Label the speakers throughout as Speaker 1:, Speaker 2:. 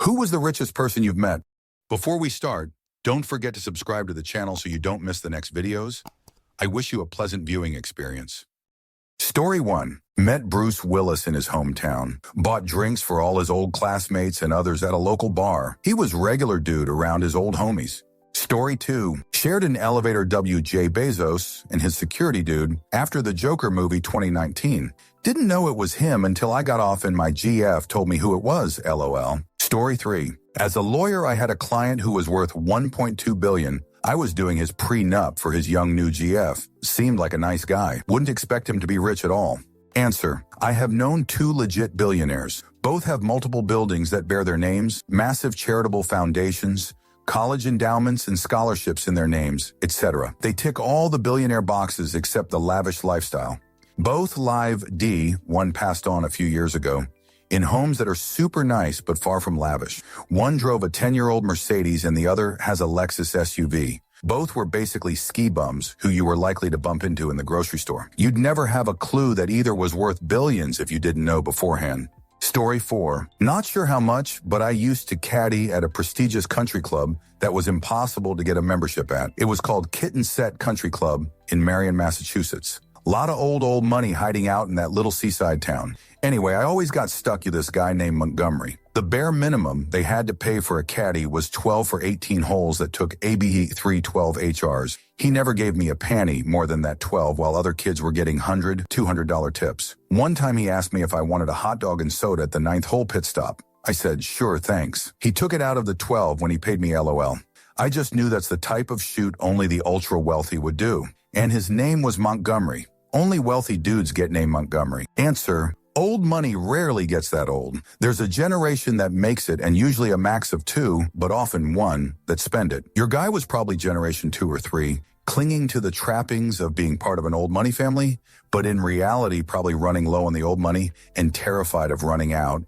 Speaker 1: Who was the richest person you've met? Before we start, don't forget to subscribe to the channel so you don't miss the next videos. I wish you a pleasant viewing experience. Story 1. Met Bruce Willis in his hometown. Bought drinks for all his old classmates and others at a local bar. He was regular dude around his old homies. Story 2. Shared an elevator W.J. Bezos and his security dude after the Joker movie 2019. Didn't know it was him until I got off and my GF told me who it was, LOL. Story 3. As a lawyer, I had a client who was worth $1.2 billion. I was doing his prenup for his young new GF. Seemed like a nice guy. Wouldn't expect him to be rich at all. Answer. I have known 2 legit billionaires. Both have multiple buildings that bear their names, massive charitable foundations, college endowments and scholarships in their names, etc. They tick all the billionaire boxes except the lavish lifestyle. Both live D, one passed on a few years ago, in homes that are super nice but far from lavish. One drove a 10-year-old Mercedes and the other has a Lexus SUV. Both were basically ski bums who you were likely to bump into in the grocery store. You'd never have a clue that either was worth billions if you didn't know beforehand. Story 4. Not sure how much, but I used to caddy at a prestigious country club that was impossible to get a membership at. It was called Kitten Set Country Club in Marion, Massachusetts. Lot of old money hiding out in that little seaside town. Anyway, I always got stuck with this guy named Montgomery. The bare minimum they had to pay for a caddy was 12 for 18 holes that took ABE 312 HRs. He never gave me a penny more than that 12 while other kids were getting $100, $200 tips. One time he asked me if I wanted a hot dog and soda at the 9th hole pit stop. I said, sure, thanks. He took it out of the 12 when he paid me LOL. I just knew that's the type of shoot only the ultra-wealthy would do. And his name was Montgomery. Only wealthy dudes get named Montgomery. Answer. Old money rarely gets that old. There's a generation that makes it and usually a max of 2, but often 1, that spend it. Your guy was probably generation 2 or 3, clinging to the trappings of being part of an old money family, but in reality probably running low on the old money and terrified of running out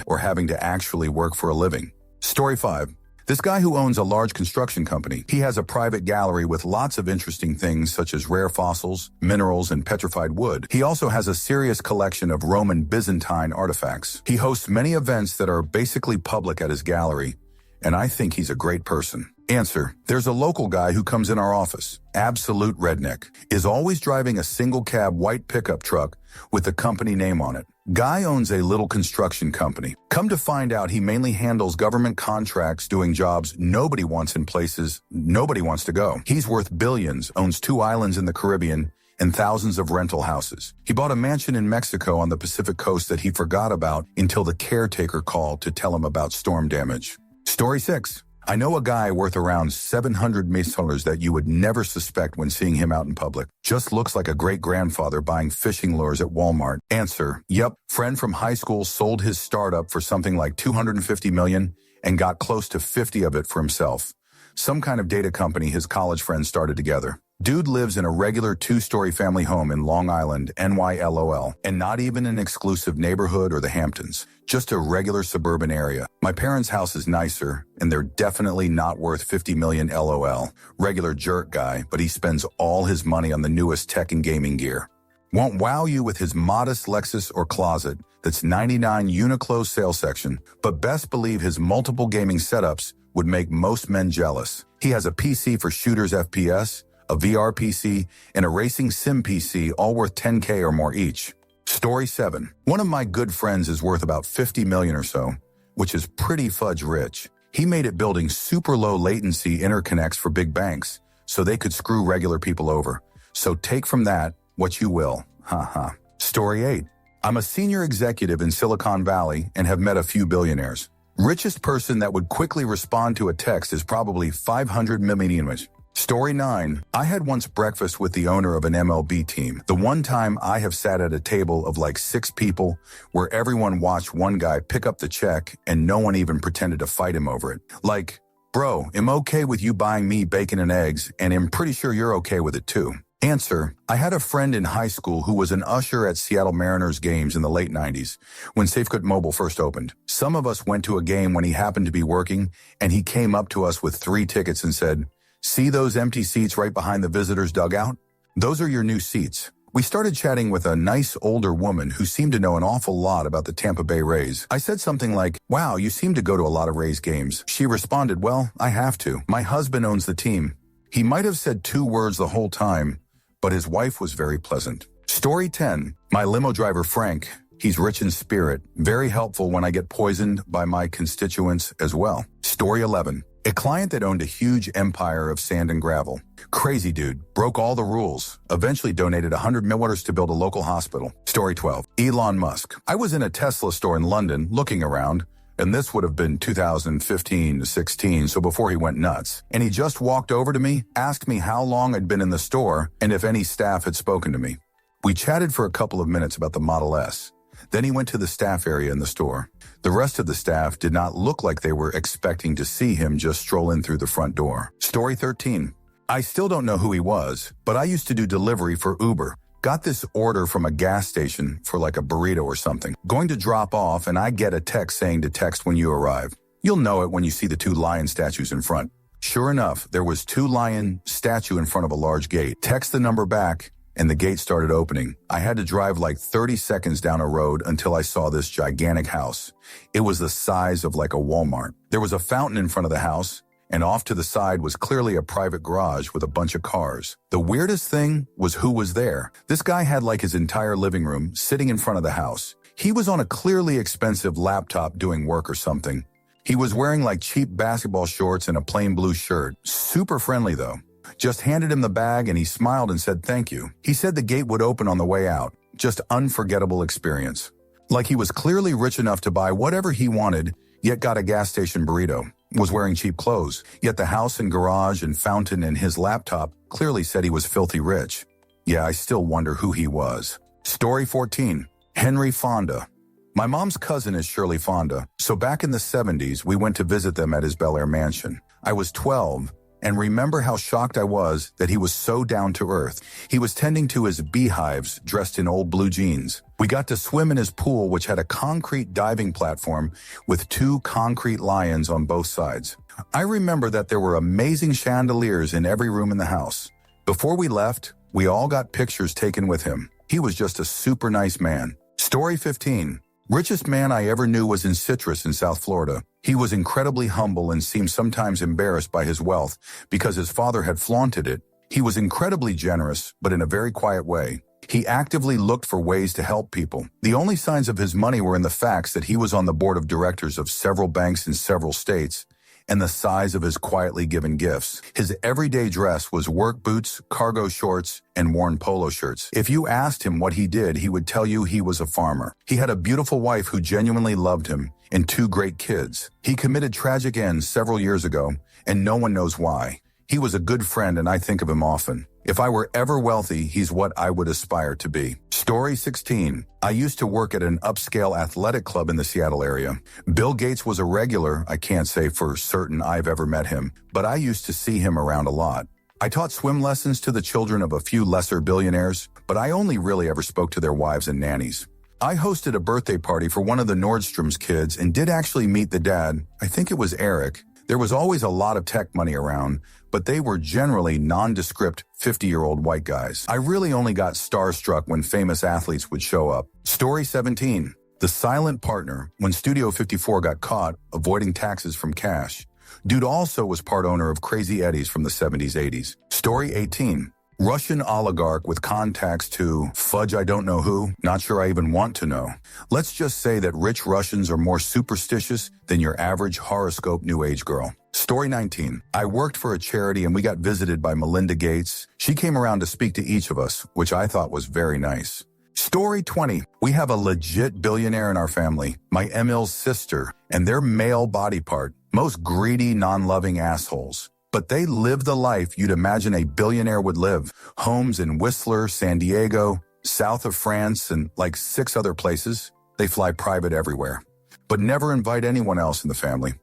Speaker 1: or having to actually work for a living. Story 5. This guy who owns a large construction company, he has a private gallery with lots of interesting things such as rare fossils, minerals, and petrified wood. He also has a serious collection of Roman Byzantine artifacts. He hosts many events that are basically public at his gallery, and I think he's a great person. Answer. There's a local guy who comes in our office. Absolute redneck. Is always driving a single cab white pickup truck with the company name on it. Guy owns a little construction company. Come to find out he mainly handles government contracts doing jobs nobody wants in places nobody wants to go. He's worth billions, owns 2 islands in the Caribbean, and thousands of rental houses. He bought a mansion in Mexico on the Pacific coast that he forgot about until the caretaker called to tell him about storm damage. Story 6. I know a guy worth around $700 million that you would never suspect when seeing him out in public. Just looks like a great-grandfather buying fishing lures at Walmart. Answer. Yep. Friend from high school sold his startup for something like $250 million and got close to 50 of it for himself. Some kind of data company his college friends started together. Dude lives in a regular 2-story family home in Long Island, NYLOL, and not even an exclusive neighborhood or the Hamptons, just a regular suburban area. My parents' house is nicer, and they're definitely not worth 50 million LOL. Regular jerk guy, but he spends all his money on the newest tech and gaming gear. Won't wow you with his modest Lexus or closet that's 99 Uniqlo sales section, but best believe his multiple gaming setups would make most men jealous. He has a PC for shooters FPS, a VR PC, and a racing sim PC, all worth 10K or more each. Story 7. One of my good friends is worth about 50 million or so, which is pretty fudge rich. He made it building super low latency interconnects for big banks, so they could screw regular people over. So take from that what you will. Haha. Story 8. I'm a senior executive in Silicon Valley and have met a few billionaires. Richest person that would quickly respond to a text is probably 500 million. Story 9. I had once breakfast with the owner of an MLB team. The one time I have sat at a table of like 6 people where everyone watched one guy pick up the check and no one even pretended to fight him over it. Like, bro, I'm okay with you buying me bacon and eggs, and I'm pretty sure you're okay with it too. Answer. I had a friend in high school who was an usher at Seattle Mariners games in the late 90s when Safecut Mobile first opened. Some of us went to a game when he happened to be working, and he came up to us with 3 tickets and said, "See those empty seats right behind the visitors' dugout? Those are your new seats. We started chatting with a nice older woman who seemed to know an awful lot about the Tampa Bay Rays. I said something like, "Wow, you seem to go to a lot of Rays games." She responded, "Well, I have to. My husband owns the team." He might have said 2 words the whole time, but his wife was very pleasant. Story 10. My limo driver, Frank. He's rich in spirit, very helpful when I get poisoned by my constituents as well. Story 11. A client that owned a huge empire of sand and gravel. Crazy dude, broke all the rules, eventually donated $100 million to build a local hospital. Story 12. Elon Musk. I was in a Tesla store in London looking around, and this would have been 2015 to 16, so before he went nuts. And he just walked over to me, asked me how long I'd been in the store, and if any staff had spoken to me. We chatted for a couple of minutes about the Model S. Then he went to the staff area in the store. The rest of the staff did not look like they were expecting to see him just stroll in through the front door. Story 13. I still don't know who he was, but I used to do delivery for Uber. Got this order from a gas station for like a burrito or something. Going to drop off, and I get a text saying to text when you arrive. You'll know it when you see the 2 lion statues in front. Sure enough, there was 2 lion statue in front of a large gate. Text the number back, and the gate started opening. I had to drive like 30 seconds down a road until I saw this gigantic house. It was the size of like a Walmart. There was a fountain in front of the house, and off to the side was clearly a private garage with a bunch of cars. The weirdest thing was who was there. This guy had like his entire living room sitting in front of the house. He was on a clearly expensive laptop doing work or something. He was wearing like cheap basketball shorts and a plain blue shirt. Super friendly though. Just handed him the bag and he smiled and said thank you. He said the gate would open on the way out. Just unforgettable experience. Like he was clearly rich enough to buy whatever he wanted, yet got a gas station burrito. Was wearing cheap clothes, yet the house and garage and fountain and his laptop clearly said he was filthy rich. Yeah, I still wonder who he was. Story 14. Henry Fonda. My mom's cousin is Shirley Fonda, so back in the 70s, we went to visit them at his Bel Air mansion. I was 12, and remember how shocked I was that he was so down to earth. He was tending to his beehives dressed in old blue jeans. We got to swim in his pool, which had a concrete diving platform with 2 concrete lions on both sides. I remember that there were amazing chandeliers in every room in the house. Before we left, we all got pictures taken with him. He was just a super nice man. Story 15. Richest man I ever knew was in Citrus in South Florida. He was incredibly humble and seemed sometimes embarrassed by his wealth because his father had flaunted it. He was incredibly generous, but in a very quiet way. He actively looked for ways to help people. The only signs of his money were in the facts that he was on the board of directors of several banks in several states, and the size of his quietly given gifts. His everyday dress was work boots, cargo shorts, and worn polo shirts. If you asked him what he did, he would tell you he was a farmer. He had a beautiful wife who genuinely loved him, and 2 great kids. He committed tragic ends several years ago, and no one knows why. He was a good friend, and I think of him often. If I were ever wealthy, he's what I would aspire to be. Story 16. I used to work at an upscale athletic club in the Seattle area. Bill Gates was a regular. I can't say for certain I've ever met him, but I used to see him around a lot. I taught swim lessons to the children of a few lesser billionaires, but I only really ever spoke to their wives and nannies. I hosted a birthday party for one of the Nordstrom's kids and did actually meet the dad. I think it was Eric. There was always a lot of tech money around, but they were generally nondescript 50-year-old white guys. I really only got starstruck when famous athletes would show up. Story 17. The silent partner when Studio 54 got caught avoiding taxes from cash. Dude also was part owner of Crazy Eddie's from the 70s, 80s. Story 18. Russian oligarch with contacts to fudge I don't know who, not sure I even want to know. Let's just say that rich Russians are more superstitious than your average horoscope New Age girl. Story 19. I worked for a charity and we got visited by Melinda Gates. She came around to speak to each of us, which I thought was very nice. Story 20. We have a legit billionaire in our family, my Emil's sister, and their male body part, most greedy, non-loving assholes. But they live the life you'd imagine a billionaire would live. Homes in Whistler, San Diego, south of France, and like 6 other places. They fly private everywhere, but never invite anyone else in the family.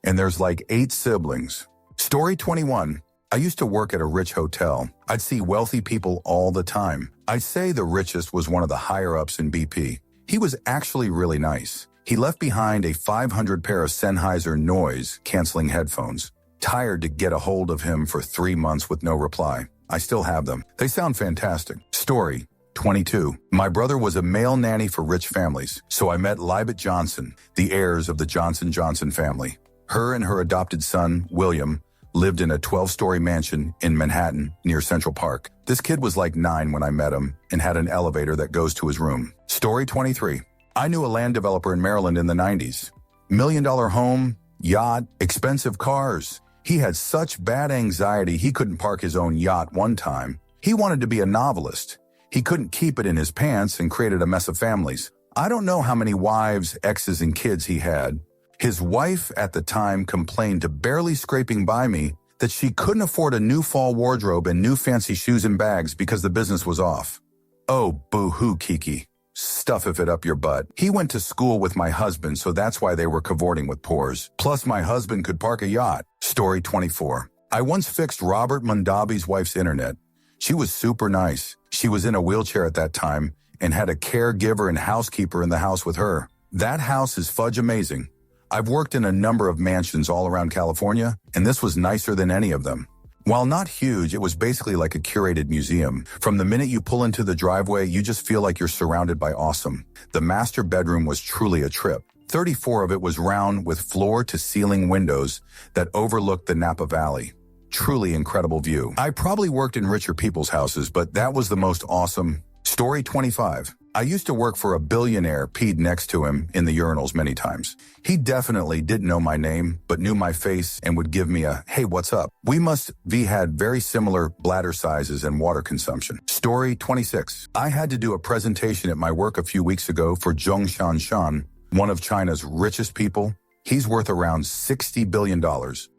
Speaker 1: And there's like 8 siblings. Story 21. I used to work at a rich hotel. I'd see wealthy people all the time. I'd say the richest was one of the higher-ups in BP. He was actually really nice. He left behind a 500 pair of Sennheiser noise-canceling headphones. Tired to get a hold of him for 3 months with no reply. I still have them. They sound fantastic. Story 22. My brother was a male nanny for rich families, so I met Libet Johnson, the heirs of the Johnson family. Her and her adopted son, William, lived in a 12-story mansion in Manhattan near Central Park. This kid was like 9 when I met him and had an elevator that goes to his room. Story 23. I knew a land developer in Maryland in the 90s. $1 million home, yacht, expensive cars. He had such bad anxiety he couldn't park his own yacht one time. He wanted to be a novelist. He couldn't keep it in his pants and created a mess of families. I don't know how many wives, exes, and kids he had. His wife at the time complained to barely scraping by me that she couldn't afford a new fall wardrobe and new fancy shoes and bags because the business was off. Oh, boo-hoo, Kiki. Stuff it up your butt. He went to school with my husband, so that's why they were cavorting with pores. Plus, my husband could park a yacht. Story 24. I once fixed Robert Mondavi's wife's internet. She was super nice. She was in a wheelchair at that time and had a caregiver and housekeeper in the house with her. That house is fudge amazing. I've worked in a number of mansions all around California, and this was nicer than any of them. While not huge, it was basically like a curated museum. From the minute you pull into the driveway, you just feel like you're surrounded by awesome. The master bedroom was truly a trip. 34 of it was round with floor-to-ceiling windows that overlooked the Napa Valley. Truly incredible view. I probably worked in richer people's houses, but that was the most awesome. Story 25. I used to work for a billionaire, peed next to him in the urinals many times. He definitely didn't know my name, but knew my face and would give me a, hey, what's up? We must be had very similar bladder sizes and water consumption. Story 26. I had to do a presentation at my work a few weeks ago for Zhongshan Shan, one of China's richest people. He's worth around $60 billion.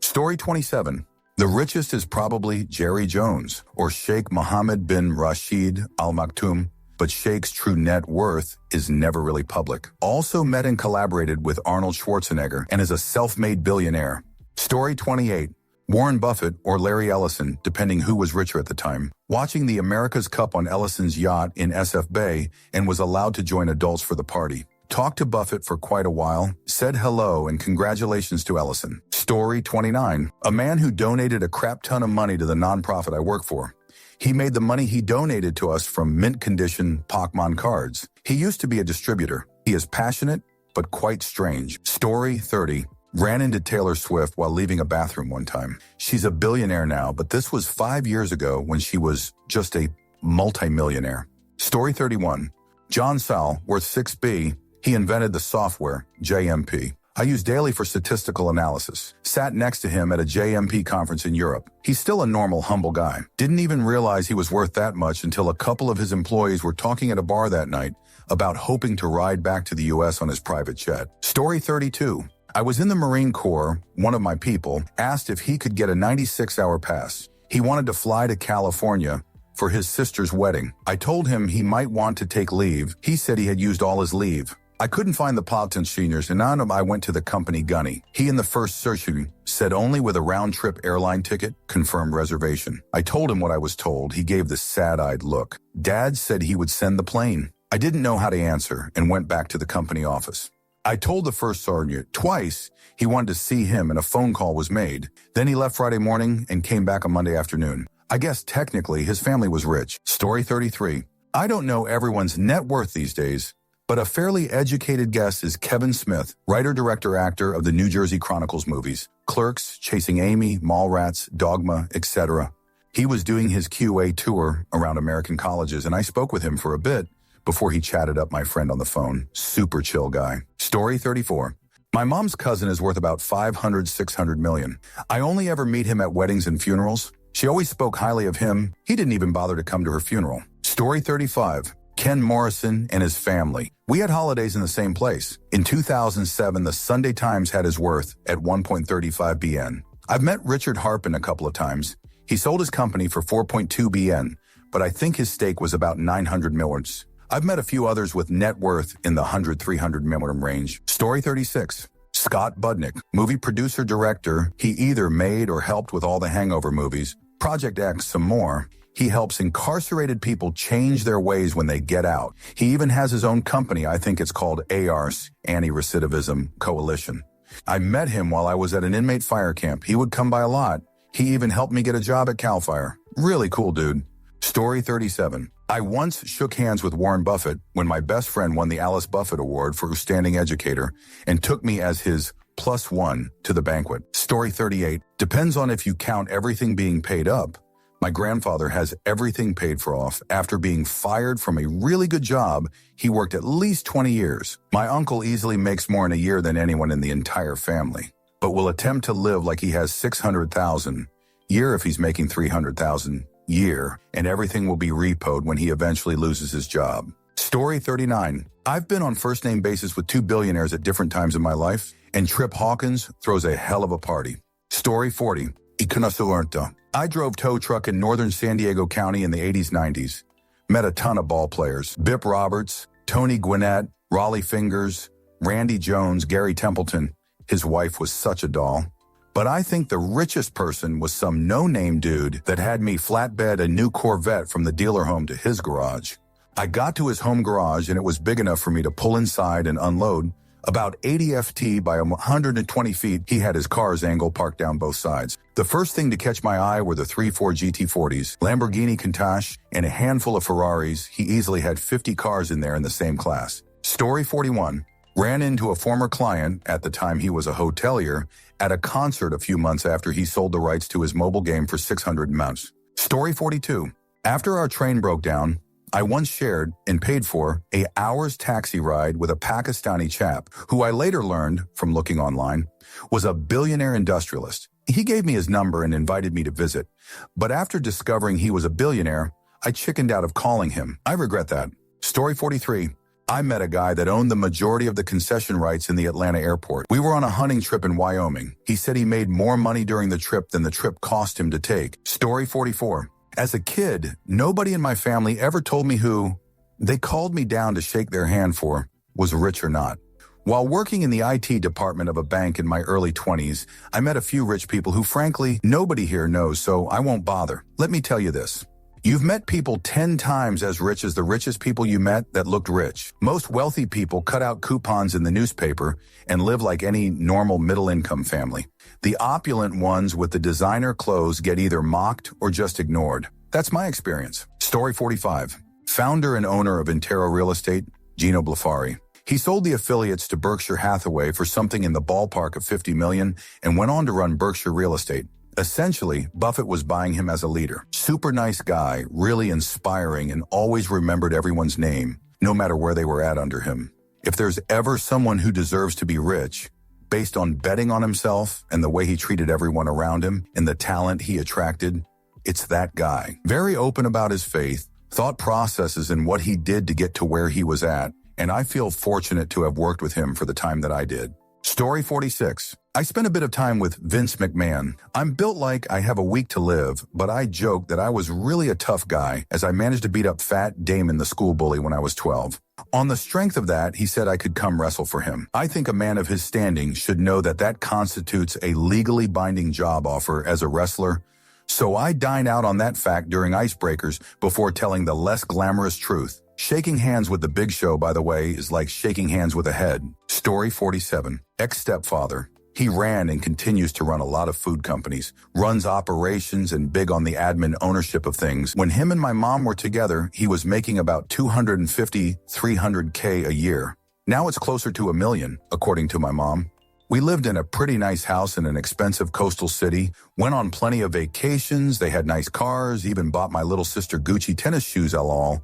Speaker 1: Story 27. The richest is probably Jerry Jones or Sheikh Mohammed bin Rashid Al Maktoum, but Sheikh's true net worth is never really public. Also met and collaborated with Arnold Schwarzenegger and is a self-made billionaire. Story 28. Warren Buffett or Larry Ellison, depending who was richer at the time, watching the America's Cup on Ellison's yacht in SF Bay and was allowed to join adults for the party. Talked to Buffett for quite a while, said hello and congratulations to Ellison. Story 29. A man who donated a crap ton of money to the nonprofit I work for. He made the money he donated to us from mint-condition Pokemon cards. He used to be a distributor. He is passionate, but quite strange. Story 30. Ran into Taylor Swift while leaving a bathroom one time. She's a billionaire now, but this was 5 years ago when she was just a multimillionaire. Story 31. John Saul, worth 6B, he invented the software, JMP. I use daily for statistical analysis. Sat next to him at a JMP conference in Europe. He's still a normal, humble guy. Didn't even realize he was worth that much until a couple of his employees were talking at a bar that night about hoping to ride back to the US on his private jet. Story 32. I was in the Marine Corps. One of my people asked if he could get a 96-hour pass. He wanted to fly to California for his sister's wedding. I told him he might want to take leave. He said he had used all his leave. I couldn't find the pilots seniors, and on him I went to the company gunny. He in the first searching said only with a round-trip airline ticket, confirmed reservation. I told him what I was told. He gave the sad-eyed look. Dad said he would send the plane. I didn't know how to answer and went back to the company office. I told the first sergeant twice he wanted to see him and a phone call was made. Then he left Friday morning and came back on Monday afternoon. I guess technically his family was rich. Story 33. I don't know everyone's net worth these days, but a fairly educated guess is Kevin Smith, writer, director, actor of the New Jersey Chronicles movies, Clerks, Chasing Amy, Mallrats, Dogma, etc. He was doing his QA tour around American colleges, and I spoke with him for a bit before he chatted up my friend on the phone. Super chill guy. Story 34. My mom's cousin is worth about 500, 600 million. I only ever meet him at weddings and funerals. She always spoke highly of him. He didn't even bother to come to her funeral. Story 35. Ken Morrison and his family. We had holidays in the same place. In 2007, the Sunday Times had his worth at 1.35 BN. I've met Richard Harpin a couple of times. He sold his company for 4.2 BN, but I think his stake was about 900 millions. I've met a few others with net worth in the 100, 300 million range. Story 36. Scott Budnick, movie producer, director. He either made or helped with all the Hangover movies. Project X, some more. He helps incarcerated people change their ways when they get out. He even has his own company. I think it's called ARS, Anti-Recidivism Coalition. I met him while I was at an inmate fire camp. He would come by a lot. He even helped me get a job at CAL FIRE. Really cool dude. Story 37. I once shook hands with Warren Buffett when my best friend won the Alice Buffett Award for Outstanding Educator and took me as his +1 to the banquet. Story 38. Depends on if you count everything being paid up. My grandfather has everything paid for off. After being fired from a really good job, he worked at least 20 years. My uncle easily makes more in a year than anyone in the entire family, but will attempt to live like he has $600,000 year if he's making $300,000 year, and everything will be repoed when he eventually loses his job. Story 39. I've been on first-name basis with 2 billionaires at different times in my life, and Trip Hawkins throws a hell of a party. Story 40. Iconasuerta. I drove tow truck in northern San Diego County in the 80s, 90s. Met a ton of ball players. Bip Roberts, Tony Gwinnett, Raleigh Fingers, Randy Jones, Gary Templeton. His wife was such a doll. But I think the richest person was some no-name dude that had me flatbed a new Corvette from the dealer home to his garage. I got to his home garage and it was big enough for me to pull inside and unload. About 80 FT by 120 feet, he had his car's angle parked down both sides. The first thing to catch my eye were the 3-4 GT40s, Lamborghini Countach, and a handful of Ferraris. He easily had 50 cars in there in the same class. Story 41. Ran into a former client, at the time he was a hotelier, at a concert a few months after he sold the rights to his mobile game for 600 mounts. Story 42. After our train broke down, I once shared and paid for an hour's taxi ride with a Pakistani chap who I later learned, from looking online, was a billionaire industrialist. He gave me his number and invited me to visit. But after discovering he was a billionaire, I chickened out of calling him. I regret that. Story 43. I met a guy that owned the majority of the concession rights in the Atlanta airport. We were on a hunting trip in Wyoming. He said he made more money during the trip than the trip cost him to take. Story 44. As a kid, nobody in my family ever told me who they called me down to shake their hand for was rich or not. While working in the IT department of a bank in my early 20s, I met a few rich people who, frankly, nobody here knows, so I won't bother. Let me tell you this. You've met people 10 times as rich as the richest people you met that looked rich. Most wealthy people cut out coupons in the newspaper and live like any normal middle-income family. The opulent ones with the designer clothes get either mocked or just ignored. That's my experience. Story 45. Founder and owner of Intero Real Estate, Gino Blafari. He sold the affiliates to Berkshire Hathaway for something in the ballpark of $50 million and went on to run Berkshire Real Estate. Essentially, Buffett was buying him as a leader. Super nice guy, really inspiring, and always remembered everyone's name, no matter where they were at under him. If there's ever someone who deserves to be rich, based on betting on himself and the way he treated everyone around him and the talent he attracted, it's that guy. Very open about his faith, thought processes and what he did to get to where he was at, and I feel fortunate to have worked with him for the time that I did. Story 46. I spent a bit of time with Vince McMahon. I'm built like I have a week to live, but I joke that I was really a tough guy as I managed to beat up Fat Damon, the school bully, when I was 12. On the strength of that, he said I could come wrestle for him. I think a man of his standing should know that that constitutes a legally binding job offer as a wrestler. So I dine out on that fact during icebreakers before telling the less glamorous truth. Shaking hands with the Big Show, by the way, is like shaking hands with a head. Story 47. Ex-stepfather. He ran and continues to run a lot of food companies, runs operations and big on the admin ownership of things. When him and my mom were together, he was making about $250,000, $300K a year. Now it's closer to $1 million, according to my mom. We lived in a pretty nice house in an expensive coastal city, went on plenty of vacations, they had nice cars, even bought my little sister Gucci tennis shoes all.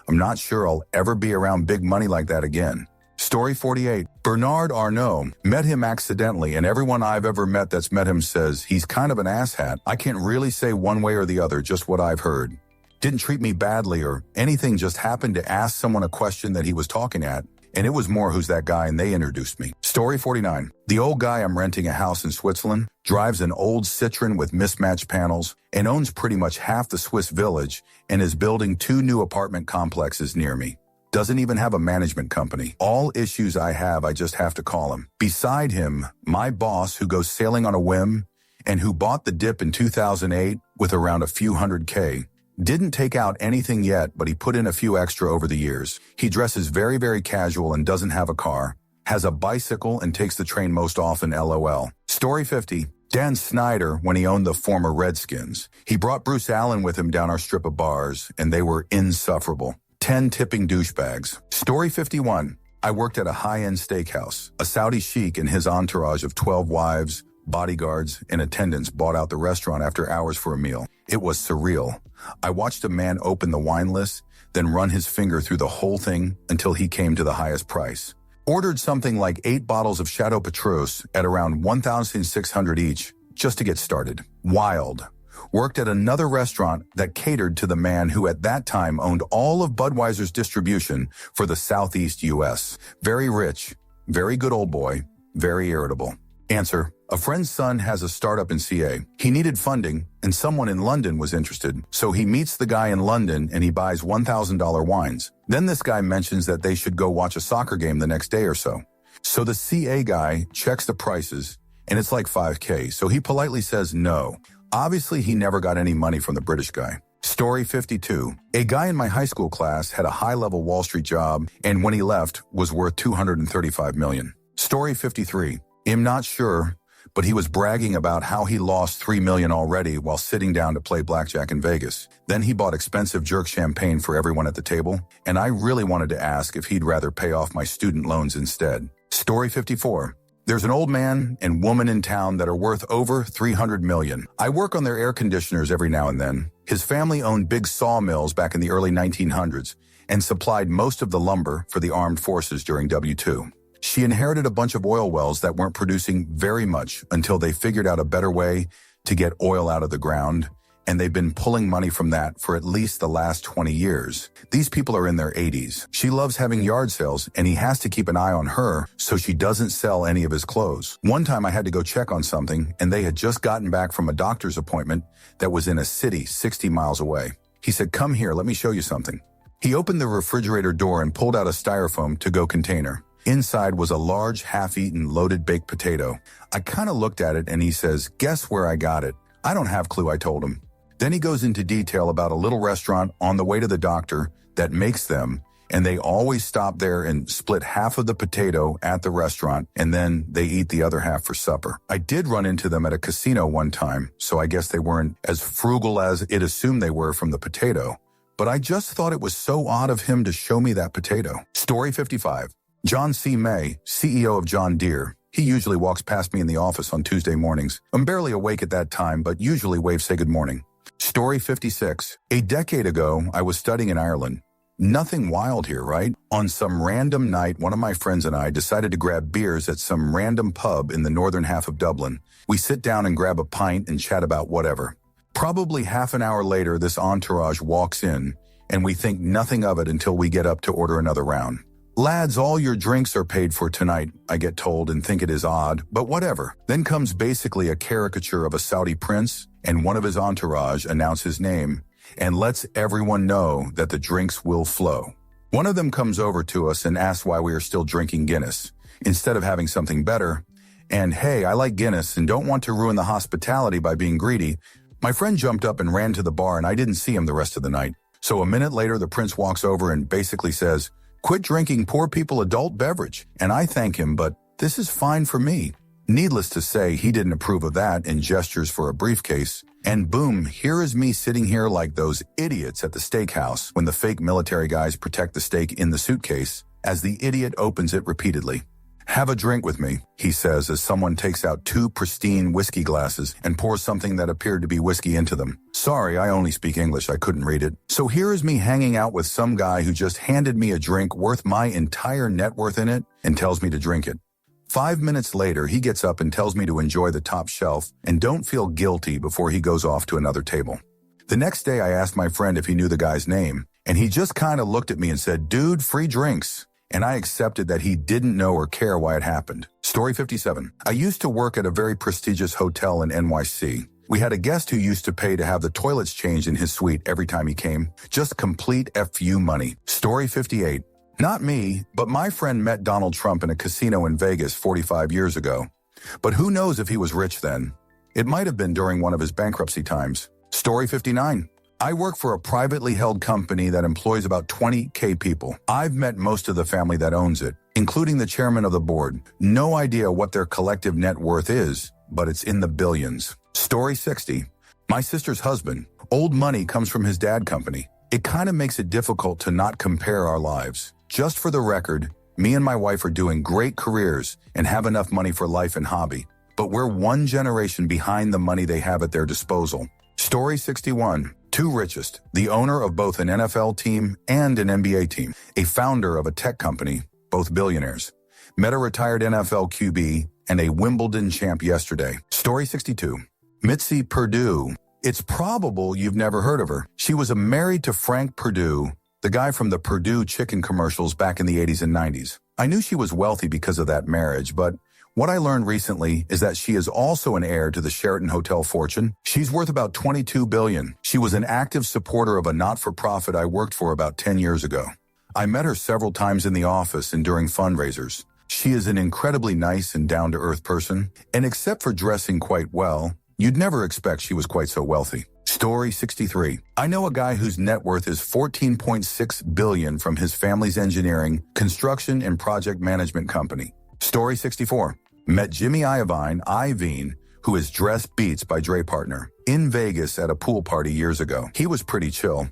Speaker 1: I'm not sure I'll ever be around big money like that again. Story 48. Bernard Arnault. Met him accidentally, and everyone I've ever met that's met him says he's kind of an asshat. I can't really say one way or the other, just what I've heard. Didn't treat me badly or anything, just happened to ask someone a question that he was talking at, and it was more who's that guy, and they introduced me. Story 49. The old guy I'm renting a house in Switzerland, drives an old Citroen with mismatched panels, and owns pretty much half the Swiss village, and is building 2 new apartment complexes near me. Doesn't even have a management company. All issues I have, I just have to call him. Beside him, my boss who goes sailing on a whim and who bought the dip in 2008 with around a few $100K. Didn't take out anything yet, but he put in a few extra over the years. He dresses very, very casual and doesn't have a car. Has a bicycle and takes the train most often, LOL. Story 50. Dan Snyder when he owned the former Redskins. He brought Bruce Allen with him down our strip of bars, and they were insufferable. 10 tipping douchebags. Story 51. I worked at a high-end steakhouse. A Saudi sheik and his entourage of 12 wives, bodyguards, and attendants bought out the restaurant after hours for a meal. It was surreal. I watched a man open the wine list, then run his finger through the whole thing until he came to the highest price. Ordered something like 8 bottles of Chateau Petrus at around $1,600 each, just to get started. Wild. Worked at another restaurant that catered to the man who at that time owned all of Budweiser's distribution for the Southeast U.S. Very rich, very good old boy, very irritable. Answer: a friend's son has a startup in CA. He needed funding, and someone in London was interested. So he meets the guy in London and he buys $1,000 wines. Then this guy mentions that they should go watch a soccer game the next day or so. So the CA guy checks the prices, and it's like $5K, so he politely says no. Obviously, he never got any money from the British guy. Story 52. A guy in my high school class had a high-level Wall Street job, and when he left, was worth $235 million. Story 53. I'm not sure, but he was bragging about how he lost $3 million already while sitting down to play blackjack in Vegas. Then he bought expensive jerk champagne for everyone at the table, and I really wanted to ask if he'd rather pay off my student loans instead. Story 54. There's an old man and woman in town that are worth over $300 million. I work on their air conditioners every now and then. His family owned big sawmills back in the early 1900s and supplied most of the lumber for the armed forces during W2. She inherited a bunch of oil wells that weren't producing very much until they figured out a better way to get oil out of the ground, and they've been pulling money from that for at least the last 20 years. These people are in their 80s. She loves having yard sales, and he has to keep an eye on her so she doesn't sell any of his clothes. One time I had to go check on something, and they had just gotten back from a doctor's appointment that was in a city 60 miles away. He said, "Come here, let me show you something." He opened the refrigerator door and pulled out a styrofoam to-go container. Inside was a large, half-eaten, loaded baked potato. I kind of looked at it and he says, "Guess where I got it?" "I don't have a clue," I told him. Then he goes into detail about a little restaurant on the way to the doctor that makes them, and they always stop there and split half of the potato at the restaurant, and then they eat the other half for supper. I did run into them at a casino one time, so I guess they weren't as frugal as it assumed they were from the potato. But I just thought it was so odd of him to show me that potato. Story 55. John C. May, CEO of John Deere. He usually walks past me in the office on Tuesday mornings. I'm barely awake at that time, but usually waves say good morning. Story 56. A decade ago, I was studying in Ireland. Nothing wild here, right? On some random night, one of my friends and I decided to grab beers at some random pub in the northern half of Dublin. We sit down and grab a pint and chat about whatever. Probably half an hour later, this entourage walks in, and we think nothing of it until we get up to order another round. "Lads, all your drinks are paid for tonight," I get told, and think it is odd, but whatever. Then comes basically a caricature of a Saudi prince, and one of his entourage announce his name and lets everyone know that the drinks will flow. One of them comes over to us and asks why we are still drinking Guinness, instead of having something better. And hey, I like Guinness and don't want to ruin the hospitality by being greedy. My friend jumped up and ran to the bar, and I didn't see him the rest of the night. So a minute later, the prince walks over and basically says, "Quit drinking poor people adult beverage." And I thank him, but this is fine for me. Needless to say, he didn't approve of that and gestures for a briefcase. And boom, here is me sitting here like those idiots at the steakhouse when the fake military guys protect the steak in the suitcase as the idiot opens it repeatedly. "Have a drink with me," he says as someone takes out 2 pristine whiskey glasses and pours something that appeared to be whiskey into them. Sorry, I only speak English, I couldn't read it. So here is me hanging out with some guy who just handed me a drink worth my entire net worth in it and tells me to drink it. 5 minutes later, he gets up and tells me to enjoy the top shelf and don't feel guilty before he goes off to another table. The next day, I asked my friend if he knew the guy's name, and he just kind of looked at me and said, "Dude, free drinks." And I accepted that he didn't know or care why it happened. Story 57. I used to work at a very prestigious hotel in NYC. We had a guest who used to pay to have the toilets changed in his suite every time he came. Just complete FU money. Story 58. Not me, but my friend met Donald Trump in a casino in Vegas 45 years ago. But who knows if he was rich then? It might have been during one of his bankruptcy times. Story 59. I work for a privately held company that employs about 20K people. I've met most of the family that owns it, including the chairman of the board. No idea what their collective net worth is, but it's in the billions. Story 60. My sister's husband. Old money comes from his dad company. It kind of makes it difficult to not compare our lives. Just for the record, me and my wife are doing great careers and have enough money for life and hobby, but we're one generation behind the money they have at their disposal. Story 61. Two richest, the owner of both an NFL team and an NBA team, a founder of a tech company, both billionaires. Met a retired NFL QB and a Wimbledon champ yesterday. Story 62. Mitzi Perdue. It's probable you've never heard of her. She was married to Frank Perdue, the guy from the Perdue chicken commercials back in the 80s and 90s. I knew she was wealthy because of that marriage, but what I learned recently is that she is also an heir to the Sheraton Hotel fortune. She's worth about $22 billion. She was an active supporter of a not-for-profit I worked for about 10 years ago. I met her several times in the office and during fundraisers. She is an incredibly nice and down-to-earth person, and except for dressing quite well, you'd never expect she was quite so wealthy. Story 63. I know a guy whose net worth is $14.6 billion from his family's engineering, construction, and project management company. Story 64. Met Jimmy Iovine, who is Dress Beats by Dre partner, in Vegas at a pool party years ago. He was pretty chill,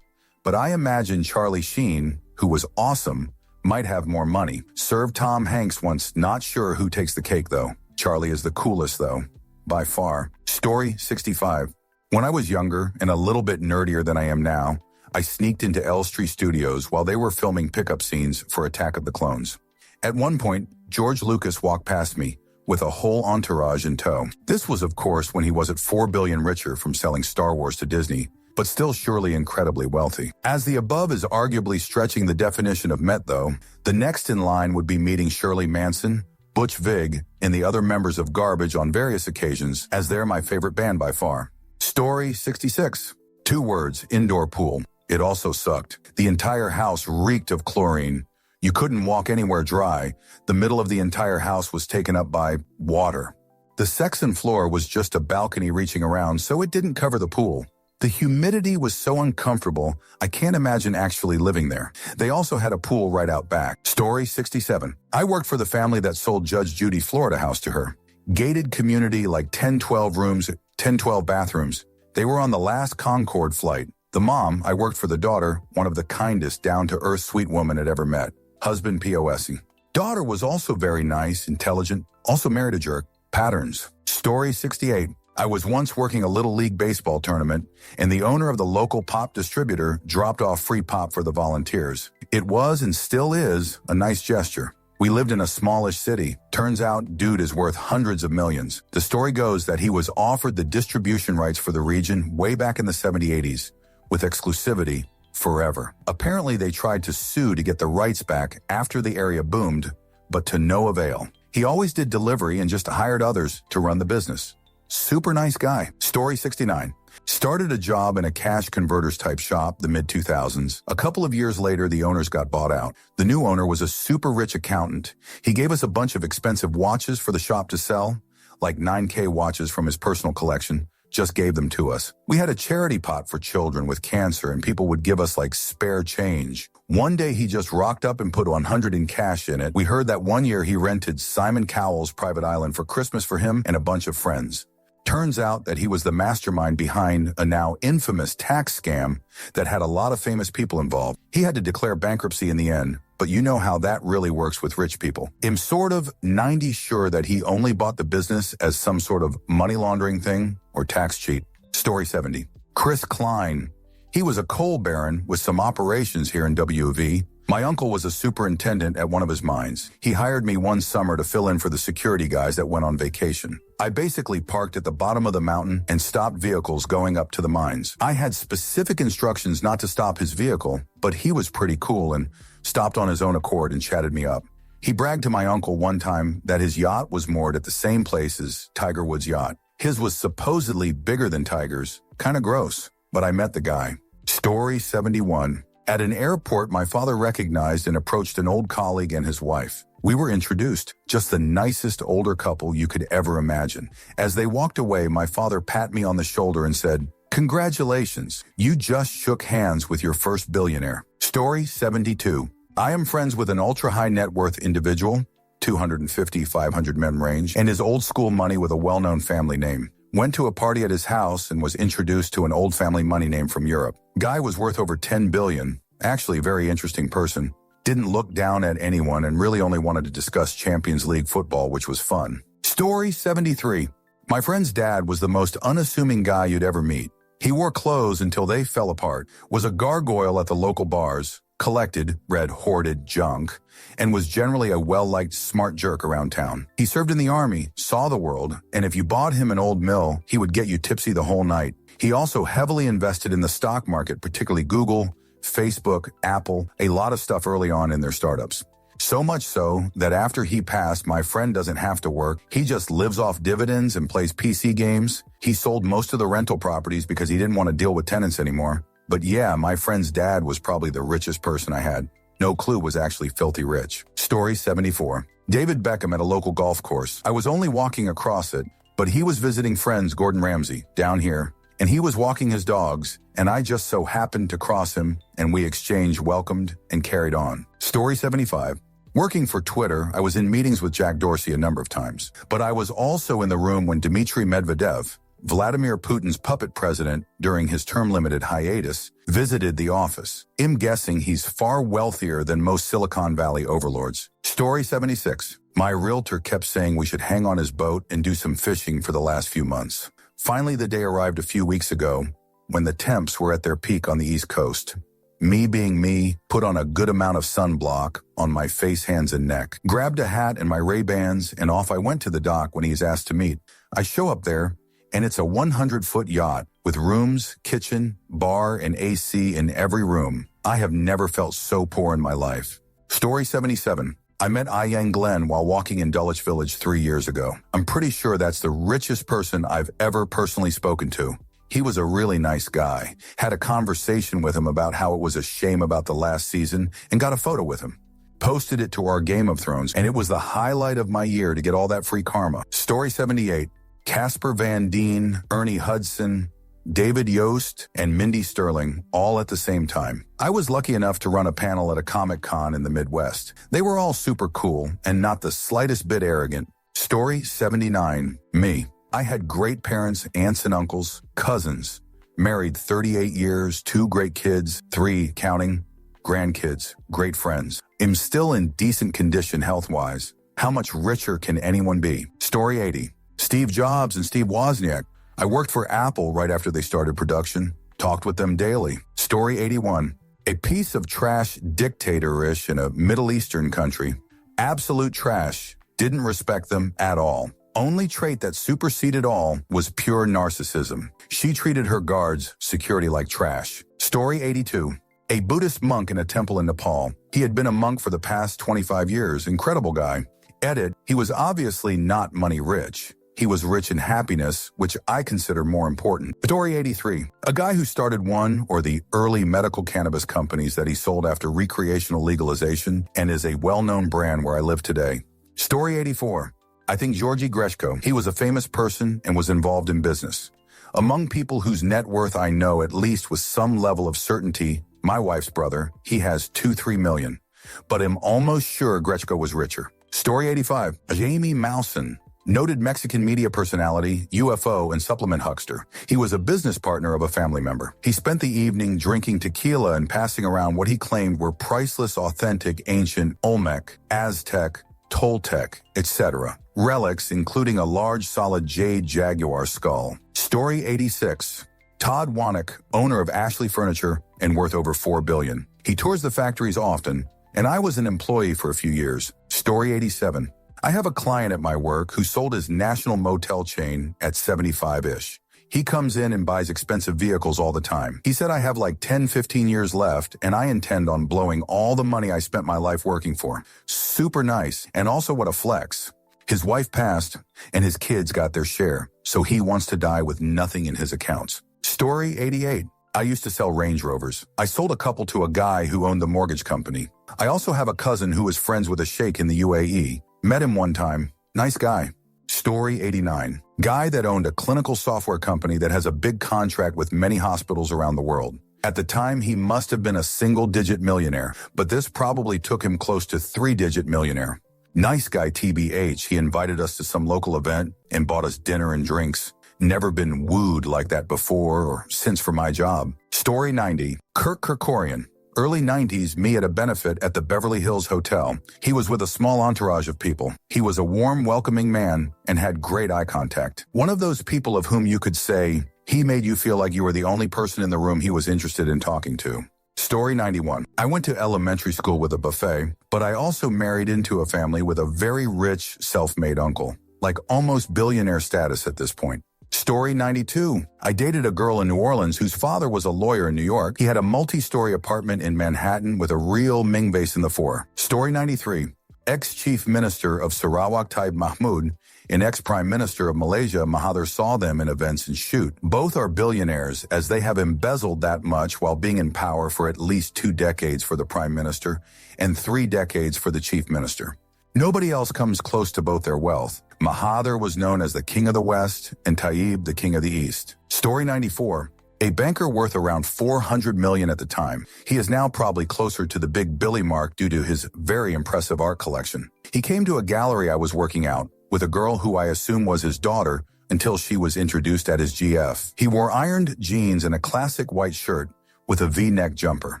Speaker 1: but I imagine Charlie Sheen, who was awesome, might have more money. Served Tom Hanks once, not sure who takes the cake though. Charlie is the coolest though, by far. Story 65. When I was younger and a little bit nerdier than I am now, I sneaked into Elstree Studios while they were filming pickup scenes for Attack of the Clones. At one point, George Lucas walked past me with a whole entourage in tow. This was, of course, when he wasn't $4 billion richer from selling Star Wars to Disney, but still surely incredibly wealthy. As the above is arguably stretching the definition of met, though, the next in line would be meeting Shirley Manson, Butch Vig, and the other members of Garbage on various occasions, as they're my favorite band by far. Story 66. 2 words, indoor pool. It also sucked. The entire house reeked of chlorine. You couldn't walk anywhere dry. The middle of the entire house was taken up by water. The section floor was just a balcony reaching around, so it didn't cover the pool. The humidity was so uncomfortable, I can't imagine actually living there. They also had a pool right out back. Story 67. I worked for the family that sold Judge Judy Florida House to her. Gated community, like 10-12 rooms, 10-12 bathrooms. They were on the last Concorde flight. The mom, I worked for the daughter, one of the kindest, down-to-earth sweet woman I'd ever met. Husband POSing. Daughter was also very nice, intelligent, also married a jerk. Patterns. Story 68. I was once working a Little League baseball tournament, and the owner of the local pop distributor dropped off free pop for the volunteers. It was, and still is, a nice gesture. We lived in a smallish city. Turns out, dude is worth hundreds of millions. The story goes that he was offered the distribution rights for the region way back in the 70s, with exclusivity forever. Apparently, they tried to sue to get the rights back after the area boomed, but to no avail. He always did delivery and just hired others to run the business. Super nice guy. Story 69. Started a job in a cash converters type shop, the mid-2000s. A couple of years later, the owners got bought out. The new owner was a super rich accountant. He gave us a bunch of expensive watches for the shop to sell, like 9K watches from his personal collection. Just gave them to us. We had a charity pot for children with cancer, and people would give us like spare change. One day he just rocked up and put 100 in cash in it. We heard that one year he rented Simon Cowell's private island for Christmas for him and a bunch of friends. Turns out that he was the mastermind behind a now infamous tax scam that had a lot of famous people involved. He had to declare bankruptcy in the end, but you know how that really works with rich people. I'm sort of 90 sure that he only bought the business as some sort of money laundering thing or tax cheat. Story 70. Chris Klein. He was a coal baron with some operations here in WV. My uncle was a superintendent at one of his mines. He hired me one summer to fill in for the security guys that went on vacation. I basically parked at the bottom of the mountain and stopped vehicles going up to the mines. I had specific instructions not to stop his vehicle, but he was pretty cool and stopped on his own accord and chatted me up. He bragged to my uncle one time that his yacht was moored at the same place as Tiger Woods' yacht. His was supposedly bigger than Tiger's. Kinda gross, but I met the guy. Story 71. At an airport, my father recognized and approached an old colleague and his wife. We were introduced, just the nicest older couple you could ever imagine. As they walked away, my father pat me on the shoulder and said, "Congratulations, you just shook hands with your first billionaire." Story 72. I am friends with an ultra-high net worth individual. 250, 500 men range, and his old school money with a well-known family name. Went to a party at his house and was introduced to an old family money name from Europe. Guy was worth over 10 billion. Actually, very interesting person. Didn't look down at anyone and really only wanted to discuss Champions League football, which was fun. Story 73. My friend's dad was the most unassuming guy you'd ever meet. He wore clothes until they fell apart, was a gargoyle at the local bars, collected, read hoarded junk, and was generally a well-liked smart jerk around town. He served in the army, saw the world, and if you bought him an old mill, he would get you tipsy the whole night. He also heavily invested in the stock market, particularly Google, Facebook, Apple, a lot of stuff early on in their startups. So much so that after he passed, my friend doesn't have to work. He just lives off dividends and plays PC games. He sold most of the rental properties because he didn't want to deal with tenants anymore. But yeah, my friend's dad was probably the richest person I had. No clue was actually filthy rich. Story 74. David Beckham at a local golf course. I was only walking across it, but he was visiting friends Gordon Ramsay down here, and he was walking his dogs, and I just so happened to cross him, and we exchanged welcomed and carried on. Story 75. Working for Twitter, I was in meetings with Jack Dorsey a number of times, but I was also in the room when Dmitry Medvedev, Vladimir Putin's puppet president during his term-limited hiatus, visited the office. I'm guessing he's far wealthier than most Silicon Valley overlords. Story 76. My realtor kept saying we should hang on his boat and do some fishing for the last few months. Finally, the day arrived a few weeks ago when the temps were at their peak on the East Coast. Me being me, put on a good amount of sunblock on my face, hands, and neck, grabbed a hat and my Ray-Bans, and off I went to the dock when he's asked to meet. I show up there, and it's a 100-foot yacht with rooms, kitchen, bar, and AC in every room. I have never felt so poor in my life. Story 77. I met Yang Glenn while walking in Dulwich Village 3 years ago. I'm pretty sure that's the richest person I've ever personally spoken to. He was a really nice guy. Had a conversation with him about how it was a shame about the last season and got a photo with him. Posted it to our Game of Thrones, and it was the highlight of my year to get all that free karma. Story 78. Casper Van Dien, Ernie Hudson, David Yost, and Mindy Sterling, all at the same time. I was lucky enough to run a panel at a Comic-Con in the Midwest. They were all super cool and not the slightest bit arrogant. Story 79. Me. I had great parents, aunts and uncles, cousins, married 38 years, 2 great kids, 3, counting, grandkids, great friends. Am still in decent condition health-wise. How much richer can anyone be? Story 80. Steve Jobs and Steve Wozniak. I worked for Apple right after they started production. Talked with them daily. Story 81. A piece of trash dictator-ish in a Middle Eastern country. Absolute trash. Didn't respect them at all. Only trait that superseded all was pure narcissism. She treated her guards, security, like trash. Story 82. A Buddhist monk in a temple in Nepal. He had been a monk for the past 25 years. Incredible guy. Edit, he was obviously not money rich. He was rich in happiness, which I consider more important. Story 83. A guy who started one or the early medical cannabis companies that he sold after recreational legalization and is a well-known brand where I live today. Story 84. I think Georgy Greshko. He was a famous person and was involved in business. Among people whose net worth I know at least with some level of certainty, my wife's brother, he has 2-3 million. But I'm almost sure Grechko was richer. Story 85. Jamie Mousen. Noted Mexican media personality, UFO, and supplement huckster. He was a business partner of a family member. He spent the evening drinking tequila and passing around what he claimed were priceless, authentic, ancient Olmec, Aztec, Toltec, etc. relics, including a large solid jade jaguar skull. Story 86. Todd Wanick, owner of Ashley Furniture and worth over $4 billion. He tours the factories often, and I was an employee for a few years. Story 87. I have a client at my work who sold his national motel chain at 75-ish. He comes in and buys expensive vehicles all the time. He said I have like 10-15 years left, and I intend on blowing all the money I spent my life working for. Super nice, and also what a flex. His wife passed, and his kids got their share, so he wants to die with nothing in his accounts. Story 88. I used to sell Range Rovers. I sold a couple to a guy who owned the mortgage company. I also have a cousin who was friends with a sheikh in the UAE. Met him one time. Nice guy. Story 89. Guy that owned a clinical software company that has a big contract with many hospitals around the world. At the time, he must have been a single-digit millionaire, but this probably took him close to 3-digit millionaire. Nice guy TBH, he invited us to some local event and bought us dinner and drinks. Never been wooed like that before or since for my job. Story 90. Kirk Kerkorian. Early 90s, me at a benefit at the Beverly Hills Hotel. He was with a small entourage of people. He was a warm, welcoming man and had great eye contact. One of those people of whom you could say, he made you feel like you were the only person in the room he was interested in talking to. Story 91. I went to elementary school with a buffet, but I also married into a family with a very rich, self-made uncle, like almost billionaire status at this point. Story 92. I dated a girl in New Orleans whose father was a lawyer in New York. He had a multi-story apartment in Manhattan with a real Ming base in the fore. Story 93. Ex-Chief Minister of Sarawak Taib Mahmud and ex-Prime Minister of Malaysia Mahathir saw them in events and shoot. Both are billionaires as they have embezzled that much while being in power for at least 2 decades for the Prime Minister and 3 decades for the Chief Minister. Nobody else comes close to both their wealth. Mahathir was known as the King of the West and Taib the King of the East. Story 94. A banker worth around $400 million at the time. He is now probably closer to the big Billy mark due to his very impressive art collection. He came to a gallery I was working out with a girl who I assume was his daughter until she was introduced at his GF. He wore ironed jeans and a classic white shirt with a V-neck jumper.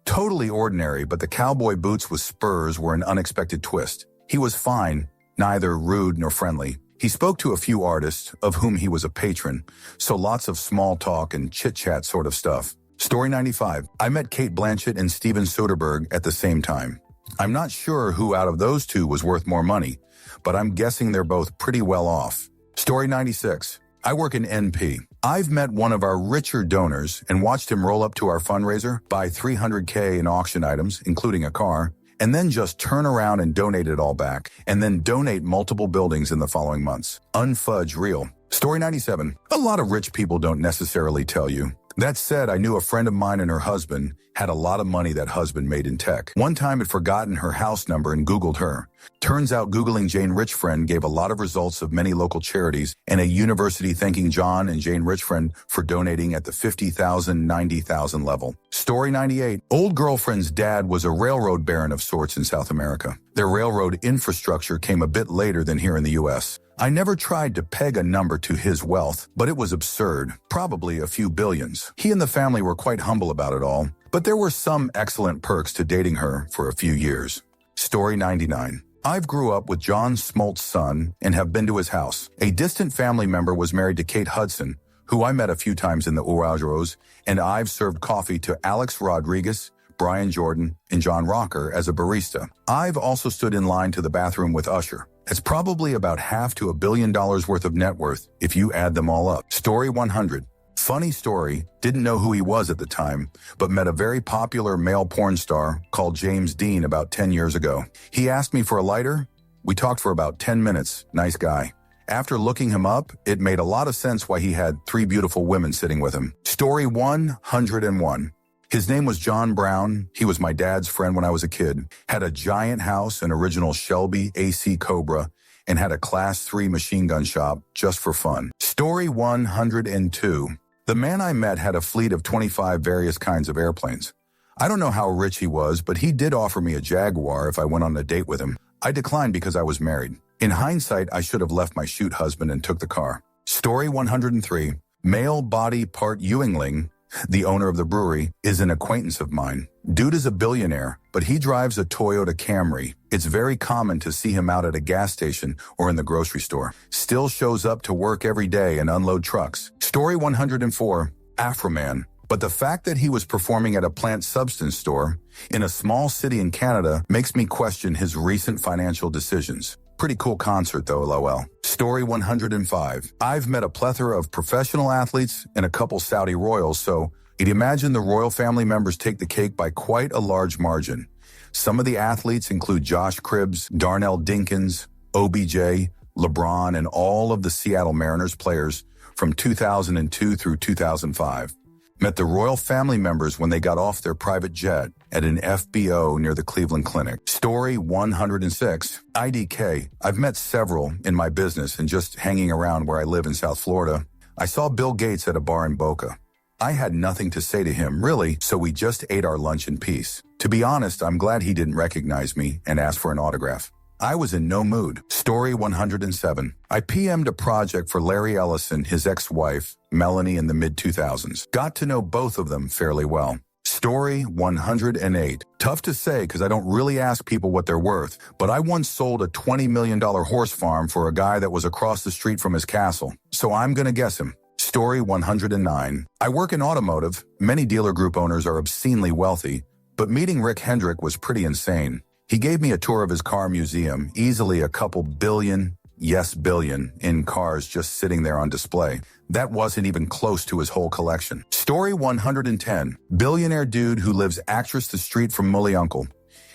Speaker 1: Totally ordinary, but the cowboy boots with spurs were an unexpected twist. He was fine, neither rude nor friendly. He spoke to a few artists, of whom he was a patron, so lots of small talk and chit-chat sort of stuff. Story 95. I met Kate Blanchett and Steven Soderbergh at the same time. I'm not sure who out of those two was worth more money, but I'm guessing they're both pretty well off. Story 96. I work in NP. I've met one of our richer donors and watched him roll up to our fundraiser, buy $300K in auction items, including a car, and then just turn around and donate it all back, and then donate multiple buildings in the following months. Unfudge real. Story 97. A lot of rich people don't necessarily tell you. That said, I knew a friend of mine and her husband had a lot of money that husband made in tech. One time had forgotten her house number and Googled her. Turns out Googling Jane Richfriend gave a lot of results of many local charities and a university thanking John and Jane Richfriend for donating at the 50,000, 90,000 level. Story 98. Old girlfriend's dad was a railroad baron of sorts in South America. Their railroad infrastructure came a bit later than here in the U.S. I never tried to peg a number to his wealth, but it was absurd, probably a few billions. He and the family were quite humble about it all, but there were some excellent perks to dating her for a few years. Story 99. I've grew up with John Smoltz's son and have been to his house. A distant family member was married to Kate Hudson, who I met a few times in the Uraugeros, and I've served coffee to Alex Rodriguez, Brian Jordan, and John Rocker as a barista. I've also stood in line to the bathroom with Usher. It's probably about half to $1 billion worth of net worth if you add them all up. Story 100. Funny story, didn't know who he was at the time, but met a very popular male porn star called James Dean about 10 years ago. He asked me for a lighter. We talked for about 10 minutes. Nice guy. After looking him up, it made a lot of sense why he had 3 beautiful women sitting with him. Story 101. His name was John Brown. He was my dad's friend when I was a kid. Had a giant house, an original Shelby AC Cobra, and had a Class 3 machine gun shop just for fun. Story 102. The man I met had a fleet of 25 various kinds of airplanes. I don't know how rich he was, but he did offer me a Jaguar if I went on a date with him. I declined because I was married. In hindsight, I should have left my shoot husband and took the car. Story 103. Male body part Ewingling, the owner of the brewery, is an acquaintance of mine. Dude is a billionaire, but he drives a Toyota Camry. It's very common to see him out at a gas station or in the grocery store. Still shows up to work every day and unload trucks. Story 104. Afroman. But the fact that he was performing at a plant substance store in a small city in Canada makes me question his recent financial decisions. Pretty cool concert though, lol. Story 105. I've met a plethora of professional athletes and a couple Saudi royals, so you'd imagine the royal family members take the cake by quite a large margin. Some of the athletes include Josh Cribbs, Darnell Dinkins, OBJ, LeBron, and all of the Seattle Mariners players from 2002 through 2005. Met the royal family members when they got off their private jet at an FBO near the Cleveland Clinic. Story 106. IDK. I've met several in my business and just hanging around where I live in South Florida. I saw Bill Gates at a bar in Boca. I had nothing to say to him, really, so we just ate our lunch in peace. To be honest, I'm glad he didn't recognize me and ask for an autograph. I was in no mood. Story 107. I PM'd a project for Larry Ellison, his ex-wife, Melanie, in the mid-2000s. Got to know both of them fairly well. Story 108. Tough to say because I don't really ask people what they're worth, but I once sold a $20 million horse farm for a guy that was across the street from his castle, so I'm gonna guess him. Story 109. I work in automotive. Many dealer group owners are obscenely wealthy, but meeting Rick Hendrick was pretty insane. He gave me a tour of his car museum, easily a couple billion, yes billion, in cars just sitting there on display. That wasn't even close to his whole collection. Story 110. Billionaire dude who lives actress the street from Mully Uncle.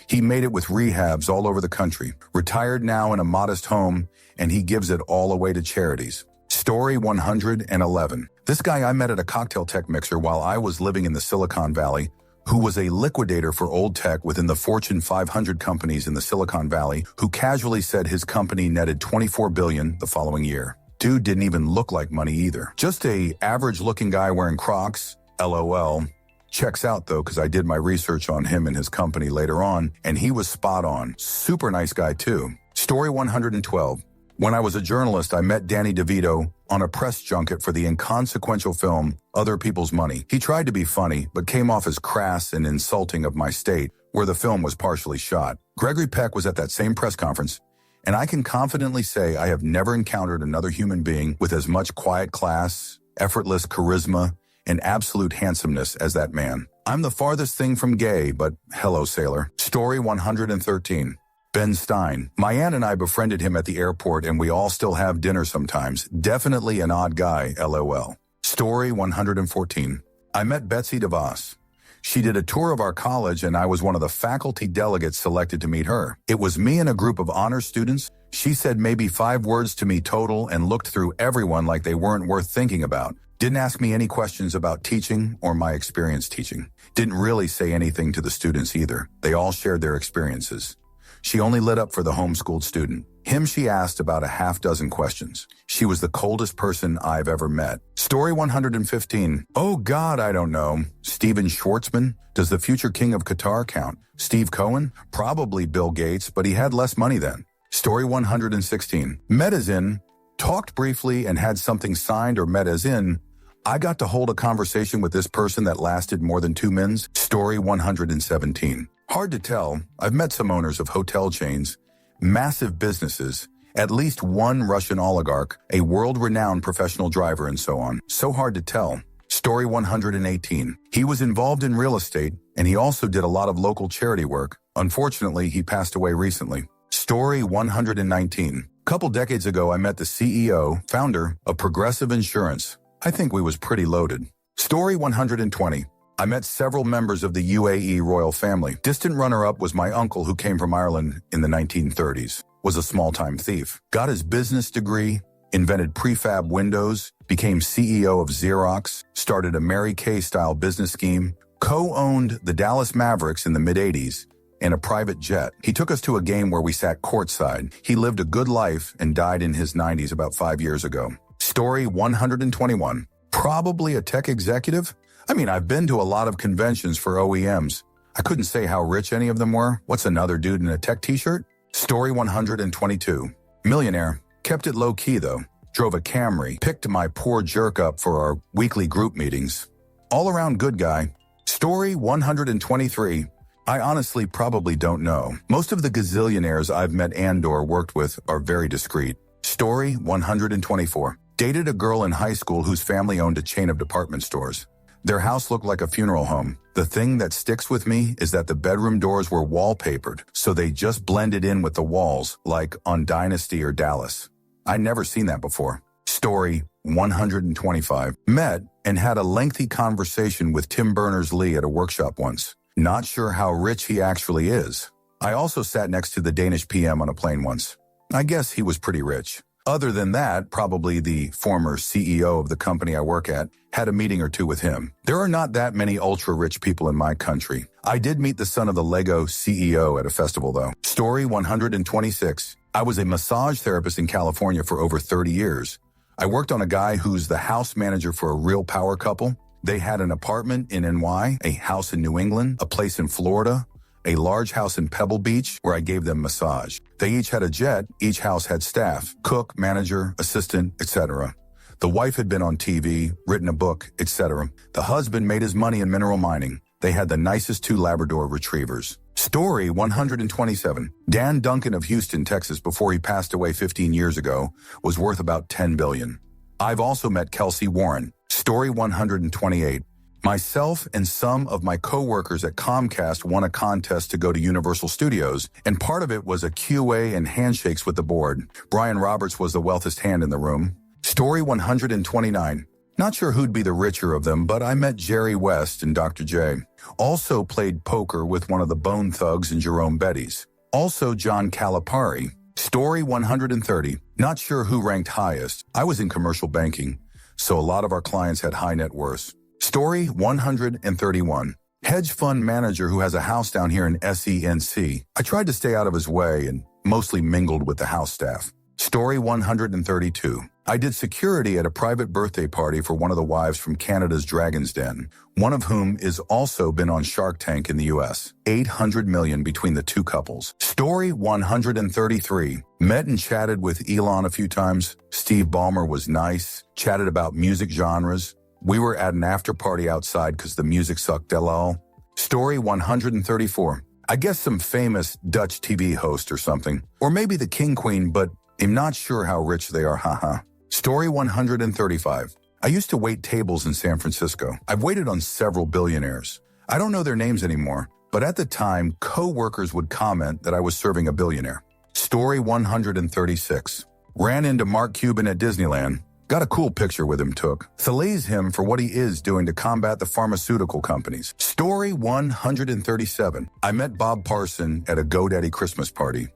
Speaker 1: He made it with rehabs all over the country, retired now in a modest home, and he gives it all away to charities. Story 111. This guy I met at a cocktail tech mixer while I was living in the Silicon Valley, who was a liquidator for old tech within the Fortune 500 companies in the Silicon Valley, who casually said his company netted $24 billion the following year. Dude didn't even look like money either. Just a average-looking guy wearing Crocs, LOL. Checks out though, because I did my research on him and his company later on, and he was spot on. Super nice guy too. Story 112. When I was a journalist, I met Danny DeVito on a press junket for the inconsequential film Other People's Money. He tried to be funny, but came off as crass and insulting of my state, where the film was partially shot. Gregory Peck was at that same press conference, and I can confidently say I have never encountered another human being with as much quiet class, effortless charisma, and absolute handsomeness as that man. I'm the farthest thing from gay, but hello, sailor. Story 113. Ben Stein. My aunt and I befriended him at the airport, and we all still have dinner sometimes. Definitely an odd guy, LOL. Story 114. I met Betsy DeVos. She did a tour of our college, and I was one of the faculty delegates selected to meet her. It was me and a group of honor students. She said maybe 5 words to me total and looked through everyone like they weren't worth thinking about. Didn't ask me any questions about teaching or my experience teaching. Didn't really say anything to the students either. They all shared their experiences. She only lit up for the homeschooled student. Him she asked about a half dozen questions. She was the coldest person I've ever met. Story 115. Oh God, I don't know. Steven Schwartzman? Does the future king of Qatar count? Steve Cohen? Probably Bill Gates, but he had less money then. Story 116. Met as in, talked briefly and had something signed, or met as in, I got to hold a conversation with this person that lasted more than 2 minutes. Story 117. Hard to tell. I've met some owners of hotel chains, massive businesses, at least one Russian oligarch, a world-renowned professional driver, and so on. So hard to tell. Story 118. He was involved in real estate, and he also did a lot of local charity work. Unfortunately, he passed away recently. Story 119. Couple decades ago, I met the CEO, founder of Progressive Insurance. I think we was pretty loaded. Story 120. I met several members of the UAE royal family. Distant runner-up was my uncle, who came from Ireland in the 1930s, was a small-time thief, got his business degree, invented prefab windows, became CEO of Xerox, started a Mary Kay-style business scheme, co-owned the Dallas Mavericks in the mid-80s, and a private jet. He took us to a game where we sat courtside. He lived a good life and died in his 90s about 5 years ago. Story 121. Probably a tech executive? I mean, I've been to a lot of conventions for OEMs. I couldn't say how rich any of them were. What's another dude in a tech t-shirt? Story 122. Millionaire. Kept it low-key, though. Drove a Camry. Picked my poor jerk up for our weekly group meetings. All-around good guy. Story 123. I honestly probably don't know. Most of the gazillionaires I've met and/or worked with are very discreet. Story 124. Dated a girl in high school whose family owned a chain of department stores. Their house looked like a funeral home. The thing that sticks with me is that the bedroom doors were wallpapered, so they just blended in with the walls, like on Dynasty or Dallas. I'd never seen that before. Story 125. Met and had a lengthy conversation with Tim Berners-Lee at a workshop once. Not sure how rich he actually is. I also sat next to the Danish PM on a plane once. I guess he was pretty rich. Other than that, probably the former CEO of the company I work at, had a meeting or two with him. There are not that many ultra-rich people in my country. I did meet the son of the Lego CEO at a festival, though. Story 126. I was a massage therapist in California for over 30 years. I worked on a guy who's the house manager for a real power couple. They had an apartment in NY, a house in New England, a place in Florida, a large house in Pebble Beach where I gave them massage. They each had a jet, each house had staff, cook, manager, assistant, etc. The wife had been on TV, written a book, etc. The husband made his money in mineral mining. They had the nicest 2 Labrador retrievers. Story 127. Dan Duncan of Houston, Texas, before he passed away 15 years ago, was worth about $10 billion. I've also met Kelsey Warren. Story 128. Myself and some of my co-workers at Comcast won a contest to go to Universal Studios, and part of it was a QA and handshakes with the board. Brian Roberts was the wealthiest hand in the room. Story 129. Not sure who'd be the richer of them, but I met Jerry West and Dr. J. Also played poker with one of the Bone Thugs and Jerome Betty's. Also John Calipari. Story 130. Not sure who ranked highest. I was in commercial banking, so a lot of our clients had high net worths. Story 131. Hedge fund manager who has a house down here in SENC. I tried to stay out of his way and mostly mingled with the house staff. Story 132. I did security at a private birthday party for one of the wives from Canada's Dragon's Den, one of whom is also been on Shark Tank in the US. $800 million between the 2 couples. Story 133. Met and chatted with Elon a few times. Steve Ballmer was nice. Chatted about music genres. We were at an after party outside because the music sucked lol. Story 134. I guess some famous Dutch TV host or something. Or maybe the king queen, but I'm not sure how rich they are, haha. Story 135. I used to wait tables in San Francisco. I've waited on several billionaires. I don't know their names anymore, but at the time, co-workers would comment that I was serving a billionaire. Story 136. Ran into Mark Cuban at Disneyland. Got a cool picture with him took. Fillets him for what he is doing to combat the pharmaceutical companies. Story 137. I met Bob Parson at a GoDaddy Christmas party.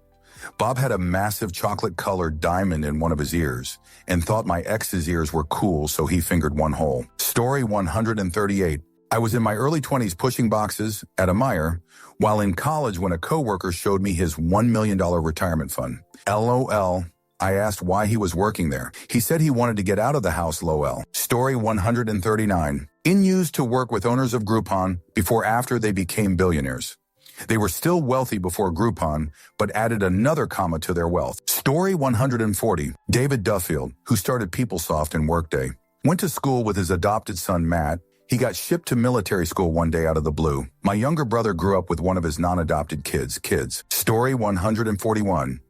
Speaker 1: Bob had a massive chocolate-colored diamond in one of his ears and thought my ex's ears were cool, so he fingered one hole. Story 138. I was in my early 20s pushing boxes at a Meijer while in college when a coworker showed me his $1 million retirement fund. LOL. I asked why he was working there. He said he wanted to get out of the house, lol. Story 139. Used to work with owners of Groupon before after they became billionaires. They were still wealthy before Groupon, but added another comma to their wealth. Story 140. David Duffield, who started PeopleSoft and Workday. Went to school with his adopted son, Matt. He got shipped to military school one day out of the blue. My younger brother grew up with one of his non-adopted kids. Story 141.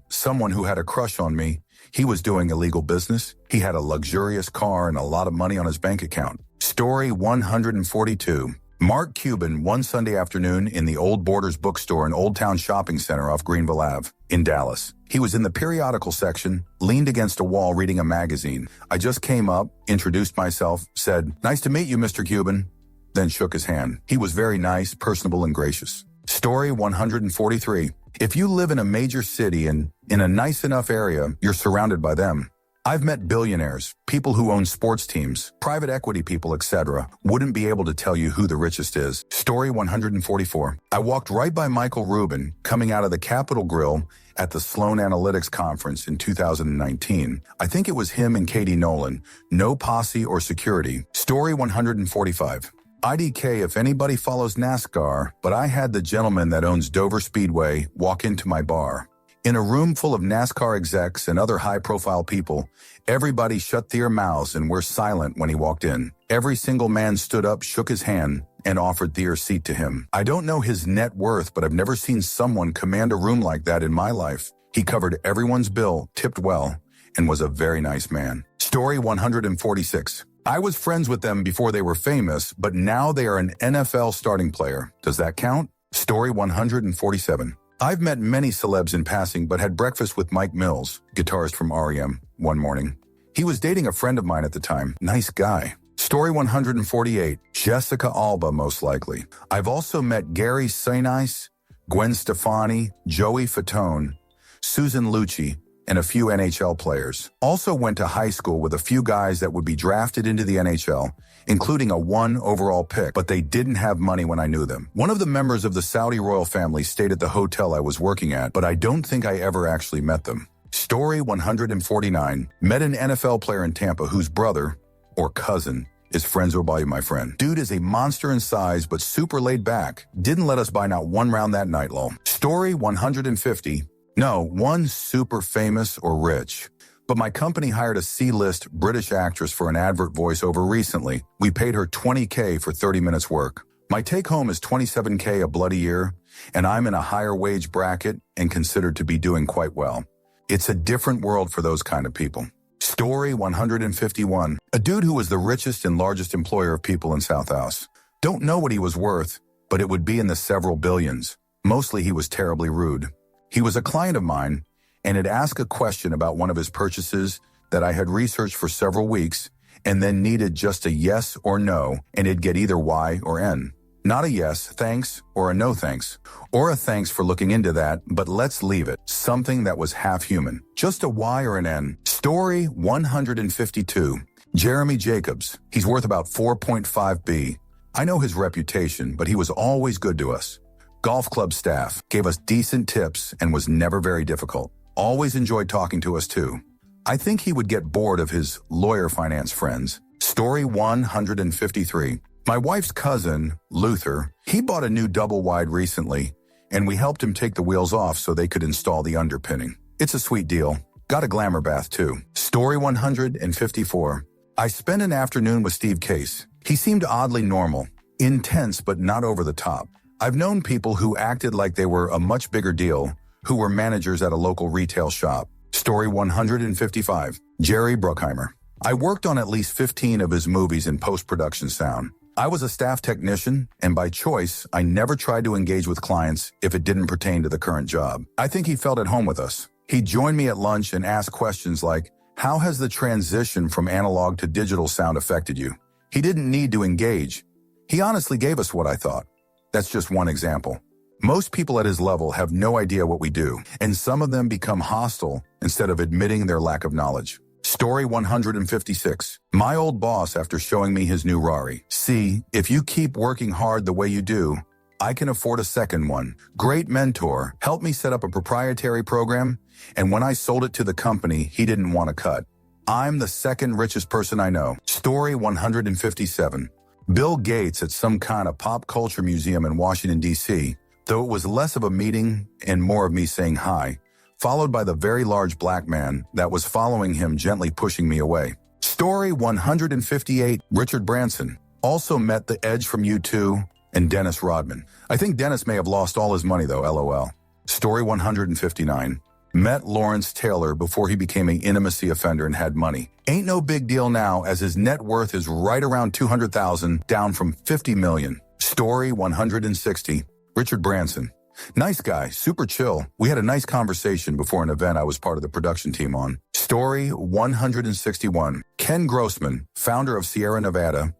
Speaker 1: Someone who had a crush on me. He was doing illegal business. He had a luxurious car and a lot of money on his bank account. Story 142. Mark Cuban one Sunday afternoon in the Old Borders bookstore in Old Town Shopping Center off Greenville Ave in Dallas. He was in the periodical section, leaned against a wall reading a magazine. I just came up, introduced myself, said, "Nice to meet you, Mr. Cuban," then shook his hand. He was very nice, personable, and gracious. Story 143. If you live in a major city and in a nice enough area, you're surrounded by them. I've met billionaires, people who own sports teams, private equity people, etc. Wouldn't be able to tell you who the richest is. Story 144. I walked right by Michael Rubin coming out of the Capitol Grill at the Sloan Analytics Conference in 2019. I think it was him and Katie Nolan. No posse or security. Story 145. IDK if anybody follows NASCAR, but I had the gentleman that owns Dover Speedway walk into my bar. In a room full of NASCAR execs and other high-profile people, everybody shut their mouths and were silent when he walked in. Every single man stood up, shook his hand, and offered their seat to him. I don't know his net worth, but I've never seen someone command a room like that in my life. He covered everyone's bill, tipped well, and was a very nice man. Story 146. I was friends with them before they were famous, but now they are an NFL starting player. Does that count? Story 147. I've met many celebs in passing, but had breakfast with Mike Mills, guitarist from REM, one morning. He was dating a friend of mine at the time. Nice guy. Story 148. Jessica Alba, most likely. I've also met Gary Sinise, Gwen Stefani, Joey Fatone, Susan Lucci, and a few NHL players. Also went to high school with a few guys that would be drafted into the NHL, including a 1 overall pick, but they didn't have money when I knew them. One of the members of the Saudi royal family stayed at the hotel I was working at, but I don't think I ever actually met them. Story 149. Met an NFL player in Tampa whose brother, or cousin, is friends or by my friend. Dude is a monster in size, but super laid back. Didn't let us buy not one round that night, lol. Story 150. No, one super famous or rich. But my company hired a C-list British actress for an advert voiceover recently. We paid her $20K for 30 minutes work. My take-home is $27K a bloody year, and I'm in a higher wage bracket and considered to be doing quite well. It's a different world for those kind of people. Story 151. A dude who was the richest and largest employer of people in South House. Don't know what he was worth, but it would be in the several billions. Mostly he was terribly rude. He was a client of mine, and had asked a question about one of his purchases that I had researched for several weeks and then needed just a yes or no, and it'd get either Y or N. Not a yes, thanks, or a no thanks, or a thanks for looking into that, but let's leave it. Something that was half human. Just a Y or an N. Story 152. Jeremy Jacobs. He's worth about 4.5 B. I know his reputation, but he was always good to us. Golf club staff, gave us decent tips, and was never very difficult. Always enjoyed talking to us too. I think he would get bored of his lawyer finance friends. Story 153. My wife's cousin, Luther, he bought a new double wide recently, and we helped him take the wheels off so they could install the underpinning. It's a sweet deal. Got a glamour bath too. Story 154. I spent an afternoon with Steve Case. He seemed oddly normal, intense but not over the top. I've known people who acted like they were a much bigger deal, who were managers at a local retail shop. Story 155. Jerry Bruckheimer. I worked on at least 15 of his movies in post-production sound. I was a staff technician, and by choice, I never tried to engage with clients if it didn't pertain to the current job. I think he felt at home with us. He'd join me at lunch and ask questions like, how has the transition from analog to digital sound affected you? He didn't need to engage. He honestly gave us what I thought. That's just one example. Most people at his level have no idea what we do, and some of them become hostile instead of admitting their lack of knowledge. Story 156. My old boss after showing me his new Rari. See, if you keep working hard the way you do, I can afford a second one. Great mentor, helped me set up a proprietary program, and when I sold it to the company, he didn't want to cut. I'm the second richest person I know. Story 157. Bill Gates at some kind of pop culture museum in Washington, D.C., though it was less of a meeting and more of me saying hi, followed by the very large black man that was following him gently pushing me away. Story 158. Richard Branson. Also met The Edge from U2 and Dennis Rodman. I think Dennis may have lost all his money though, LOL. Story 159. Met Lawrence Taylor before he became an intimacy offender and had money. Ain't no big deal now as his net worth is right around $200,000, down from $50 million. Story 160. Richard Branson. Nice guy, super chill. We had a nice conversation before an event I was part of the production team on. Story 161. Ken Grossman, founder of Sierra Nevada.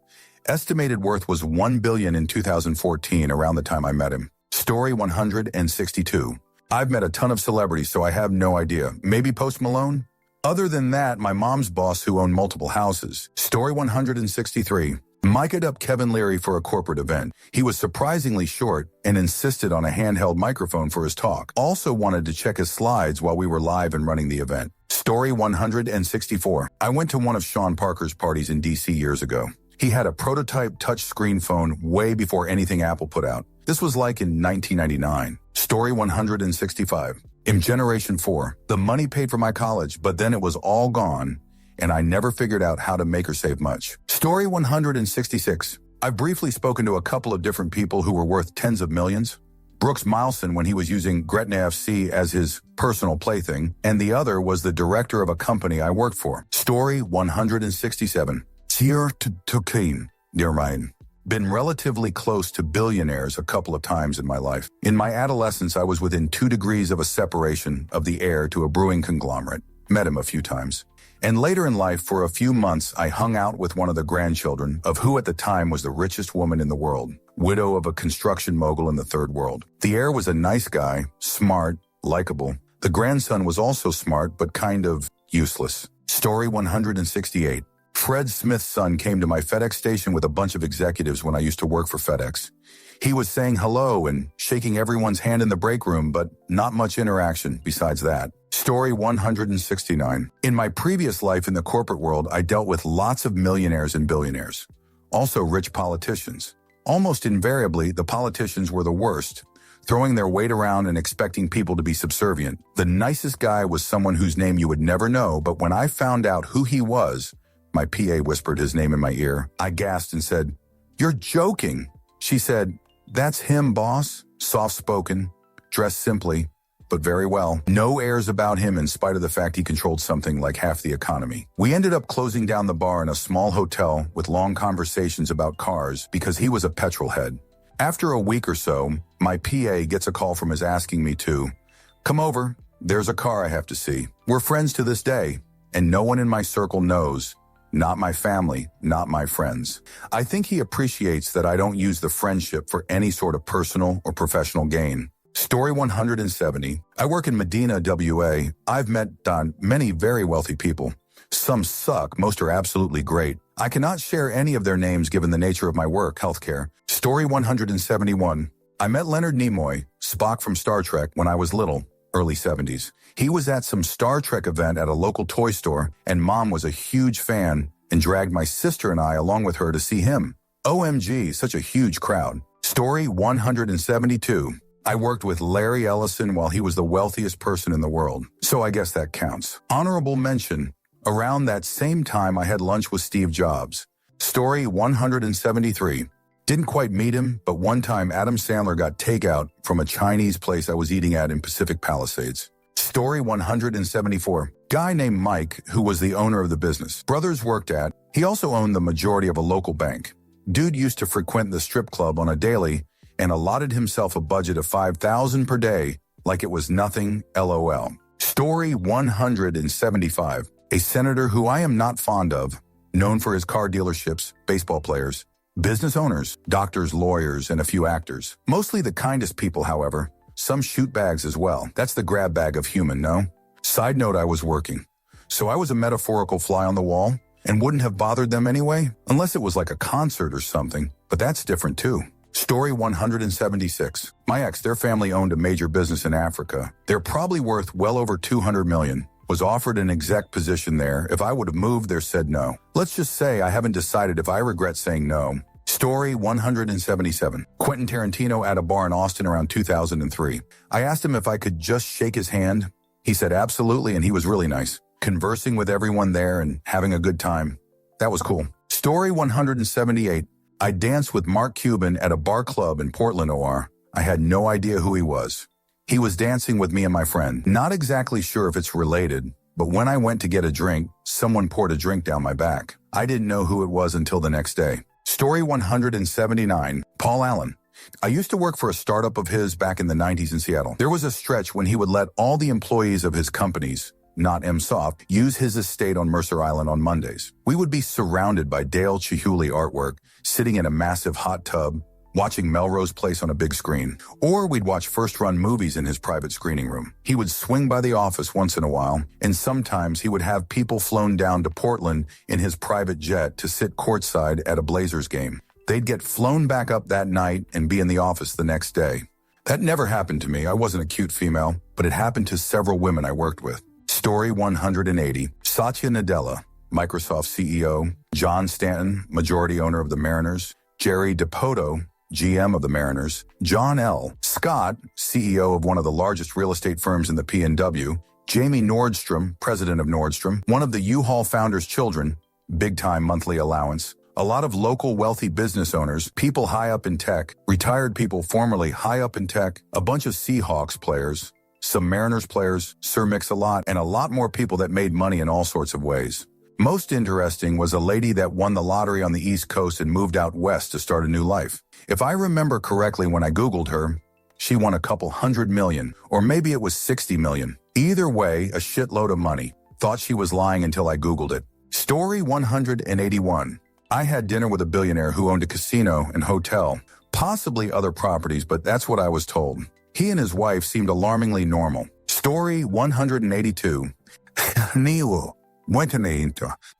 Speaker 1: Estimated worth was $1 billion in 2014, around the time I met him. Story 162. I've met a ton of celebrities, so I have no idea. Maybe Post Malone? Other than that, my mom's boss who owned multiple houses. Story 163. Mic'd up Kevin Leary for a corporate event. He was surprisingly short and insisted on a handheld microphone for his talk. Also wanted to check his slides while we were live and running the event. Story 164. I went to one of Sean Parker's parties in DC years ago. He had a prototype touchscreen phone way before anything Apple put out. This was like in 1999. Story 165. In Generation 4, the money paid for my college, but then it was all gone, and I never figured out how to make or save much. Story 166. I've briefly spoken to a couple of different people who were worth tens of millions. Brooks Milson when he was using Gretna FC as his personal plaything, and the other was the director of a company I worked for. Story 167. Tier to Keen, near mine. Been relatively close to billionaires a couple of times in my life. In my adolescence, I was within 2 degrees of a separation of the heir to a brewing conglomerate. Met him a few times. And later in life, for a few months, I hung out with one of the grandchildren of who at the time was the richest woman in the world, widow of a construction mogul in the third world. The heir was a nice guy, smart, likable. The grandson was also smart, but kind of useless. Story 168. Fred Smith's son came to my FedEx station with a bunch of executives when I used to work for FedEx. He was saying hello and shaking everyone's hand in the break room, but not much interaction besides that. Story 169. In my previous life in the corporate world, I dealt with lots of millionaires and billionaires. Also rich politicians. Almost invariably, the politicians were the worst, throwing their weight around and expecting people to be subservient. The nicest guy was someone whose name you would never know, but when I found out who he was, my PA whispered his name in my ear. I gasped and said, "You're joking." She said, "That's him, boss." Soft-spoken, dressed simply, but very well. No airs about him in spite of the fact he controlled something like half the economy. We ended up closing down the bar in a small hotel with long conversations about cars because he was a petrol head. After a week or so, my PA gets a call from his asking me to come over. There's a car I have to see. We're friends to this day, and no one in my circle knows. Not my family, not my friends. I think he appreciates that I don't use the friendship for any sort of personal or professional gain. Story 170. I work in Medina, WA. I've met many very wealthy people. Some suck, most are absolutely great. I cannot share any of their names given the nature of my work, healthcare. Story 171. I met Leonard Nimoy, Spock from Star Trek, when I was little, early 70s. He was at some Star Trek event at a local toy store, and Mom was a huge fan and dragged my sister and I along with her to see him. OMG, such a huge crowd. Story 172. I worked with Larry Ellison while he was the wealthiest person in the world, so I guess that counts. Honorable mention. Around that same time, I had lunch with Steve Jobs. Story 173. Didn't quite meet him, but one time Adam Sandler got takeout from a Chinese place I was eating at in Pacific Palisades. Story 174. Guy named Mike, who was the owner of the business brothers worked at. He also owned the majority of a local bank. Dude used to frequent the strip club on a daily and allotted himself a budget of $5,000 per day like it was nothing, LOL. Story 175. A senator who I am not fond of, known for his car dealerships, baseball players, business owners, doctors, lawyers, and a few actors. Mostly the kindest people, however. Some shoot bags as well. That's the grab bag of human, no? Side note, I was working. So I was a metaphorical fly on the wall and wouldn't have bothered them anyway, unless it was like a concert or something. But that's different too. Story 176. My ex, their family owned a major business in Africa. They're probably worth well over $200 million. Was offered an exec position there. If I would have moved there, said no. Let's just say I haven't decided if I regret saying no. Story 177. Quentin Tarantino at a bar in Austin around 2003. I asked him if I could just shake his hand. He said absolutely, and he was really nice. Conversing with everyone there and having a good time. That was cool. Story 178. I danced with Mark Cuban at a bar club in Portland, OR. I had no idea who he was. He was dancing with me and my friend. Not exactly sure if it's related, but when I went to get a drink, someone poured a drink down my back. I didn't know who it was until the next day. Story 179. Paul Allen. I used to work for a startup of his back in the 90s in Seattle. There was a stretch when he would let all the employees of his companies, not MSoft, use his estate on Mercer Island on Mondays. We would be surrounded by Dale Chihuly artwork, sitting in a massive hot tub, watching Melrose Place on a big screen. Or we'd watch first-run movies in his private screening room. He would swing by the office once in a while, and sometimes he would have people flown down to Portland in his private jet to sit courtside at a Blazers game. They'd get flown back up that night and be in the office the next day. That never happened to me. I wasn't a cute female, but it happened to several women I worked with. Story 180. Satya Nadella, Microsoft CEO, John Stanton, majority owner of the Mariners, Jerry Dipoto, GM of the Mariners, John L. Scott, CEO of one of the largest real estate firms in the PNW, Jamie Nordstrom, president of Nordstrom, one of the U-Haul founders' children, big-time monthly allowance, a lot of local wealthy business owners, people high up in tech, retired people formerly high up in tech, a bunch of Seahawks players, some Mariners players, Sir Mix-a-Lot, and a lot more people that made money in all sorts of ways. Most interesting was a lady that won the lottery on the East Coast and moved out west to start a new life. If I remember correctly when I Googled her, she won a couple $100 million, or maybe it was $60 million. Either way, a shitload of money. Thought she was lying until I Googled it. Story 181. I had dinner with a billionaire who owned a casino and hotel, possibly other properties, but that's what I was told. He and his wife seemed alarmingly normal. Story 182.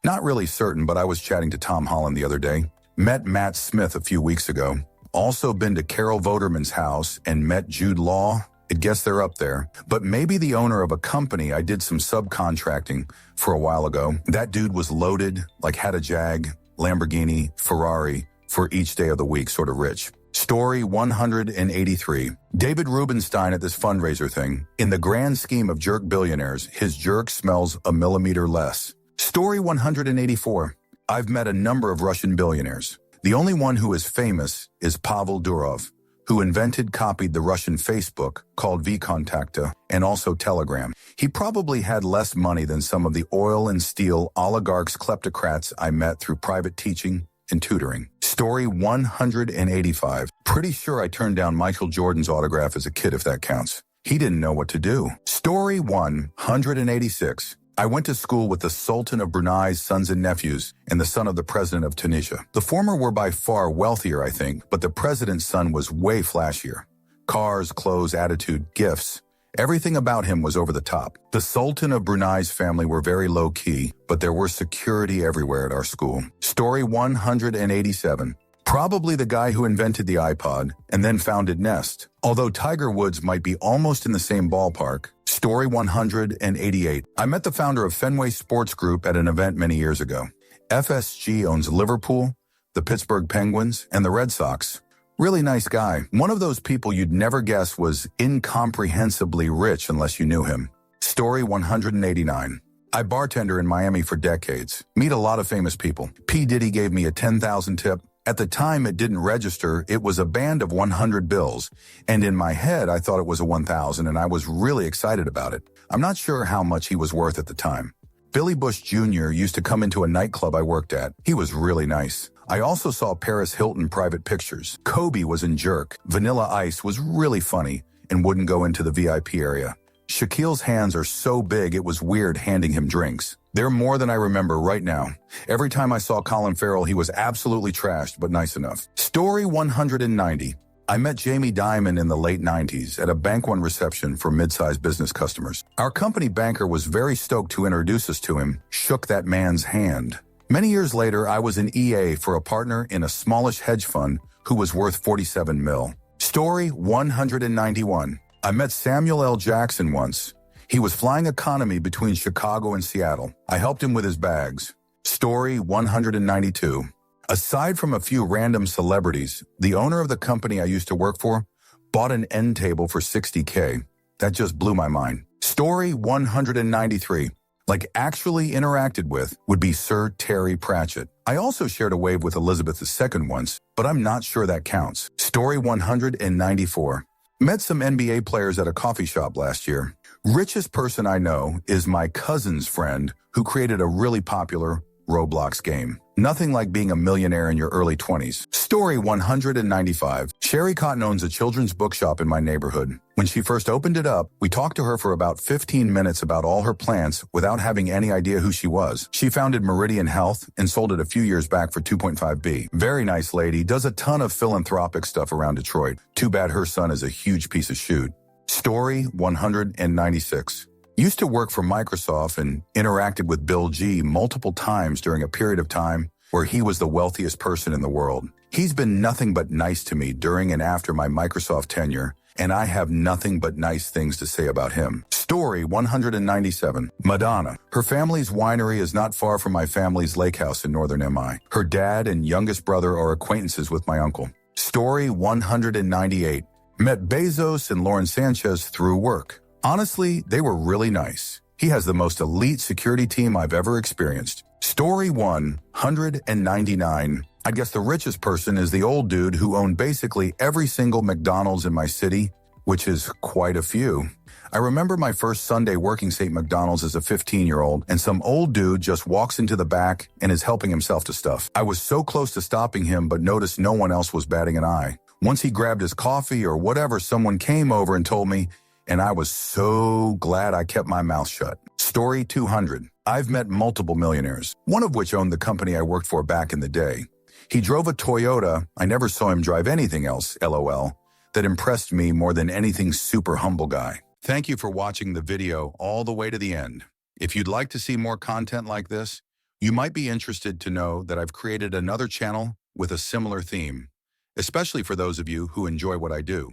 Speaker 1: Not really certain, but I was chatting to Tom Holland the other day. Met Matt Smith a few weeks ago. Also been to Carol Voderman's house and met Jude Law. I guess they're up there. But maybe the owner of a company I did some subcontracting for a while ago. That dude was loaded, like had a Jag. Lamborghini, Ferrari for each day of the week, sort of rich. Story 183. David Rubenstein at this fundraiser thing. In the grand scheme of jerk billionaires, his jerk smells a millimeter less. Story 184. I've met a number of Russian billionaires. The only one who is famous is Pavel Durov, who invented, copied the Russian Facebook called VKontakte and also Telegram. He probably had less money than some of the oil and steel oligarchs, kleptocrats I met through private teaching and tutoring. Story 185. Pretty sure I turned down Michael Jordan's autograph as a kid, if that counts. He didn't know what to do. Story 186. I went to school with the Sultan of Brunei's sons and nephews and the son of the president of Tunisia. The former were by far wealthier, I think, but the president's son was way flashier. Cars, clothes, attitude, gifts. Everything about him was over the top. The Sultan of Brunei's family were very low-key, but there were security everywhere at our school. Story 187. Probably the guy who invented the iPod and then founded Nest. Although Tiger Woods might be almost in the same ballpark. Story 188. I met the founder of Fenway Sports Group at an event many years ago. FSG owns Liverpool, the Pittsburgh Penguins, and the Red Sox. Really nice guy. One of those people you'd never guess was incomprehensibly rich unless you knew him. Story 189. I bartender in Miami for decades. Meet a lot of famous people. P. Diddy gave me a $10,000 tip. At the time, it didn't register. It was a band of 100 bills. And in my head, I thought it was a 1,000, and I was really excited about it. I'm not sure how much he was worth at the time. Billy Bush Jr. used to come into a nightclub I worked at. He was really nice. I also saw Paris Hilton private pictures. Kobe was in Jerk. Vanilla Ice was really funny and wouldn't go into the VIP area. Shaquille's hands are so big it was weird handing him drinks. They're more than I remember right now. Every time I saw Colin Farrell, he was absolutely trashed, but nice enough. Story 190. I met Jamie Dimon in the late 90s at a Bank One reception for mid-sized business customers. Our company banker was very stoked to introduce us to him, shook that man's hand. Many years later, I was an EA for a partner in a smallish hedge fund who was worth 47 mil. Story 191. I met Samuel L. Jackson once. He was flying economy between Chicago and Seattle. I helped him with his bags. Story 192. Aside from a few random celebrities, the owner of the company I used to work for bought an end table for $60K. That just blew my mind. Story 193. Like actually interacted with would be Sir Terry Pratchett. I also shared a wave with Elizabeth II once, but I'm not sure that counts. Story 194. Met some NBA players at a coffee shop last year. Richest person I know is my cousin's friend who created a really popular Roblox game. Nothing like being a millionaire in your early 20s. Story 195. Sherry Cotton owns a children's bookshop in my neighborhood. When she first opened it up, we talked to her for about 15 minutes about all her plants without having any idea who she was. She founded Meridian Health and sold it a few years back for 2.5B. Very nice lady, does a ton of philanthropic stuff around Detroit. Too bad her son is a huge piece of shoot. Story 196. Used to work for Microsoft and interacted with Bill G multiple times during a period of time where he was the wealthiest person in the world. He's been nothing but nice to me during and after my Microsoft tenure, and I have nothing but nice things to say about him. Story 197. Madonna. Her family's winery is not far from my family's lake house in northern MI. Her dad and youngest brother are acquaintances with my uncle. Story 198. Met Bezos and Lauren Sanchez through work. Honestly, they were really nice. He has the most elite security team I've ever experienced. Story 199. I guess the richest person is the old dude who owned basically every single McDonald's in my city, which is quite a few. I remember my first Sunday working St. McDonald's as a 15-year-old, and some old dude just walks into the back and is helping himself to stuff. I was so close to stopping him, but noticed no one else was batting an eye. Once he grabbed his coffee or whatever, someone came over and told me, and I was so glad I kept my mouth shut. Story 200. I've met multiple millionaires, one of which owned the company I worked for back in the day. He drove a Toyota. I never saw him drive anything else, LOL, that impressed me more than anything. Super humble guy. Thank you for watching the video all the way to the end. If you'd like to see more content like this, you might be interested to know that I've created another channel with a similar theme, especially for those of you who enjoy what I do.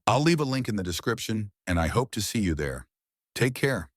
Speaker 1: I'll leave a link in the description, and I hope to see you there. Take care.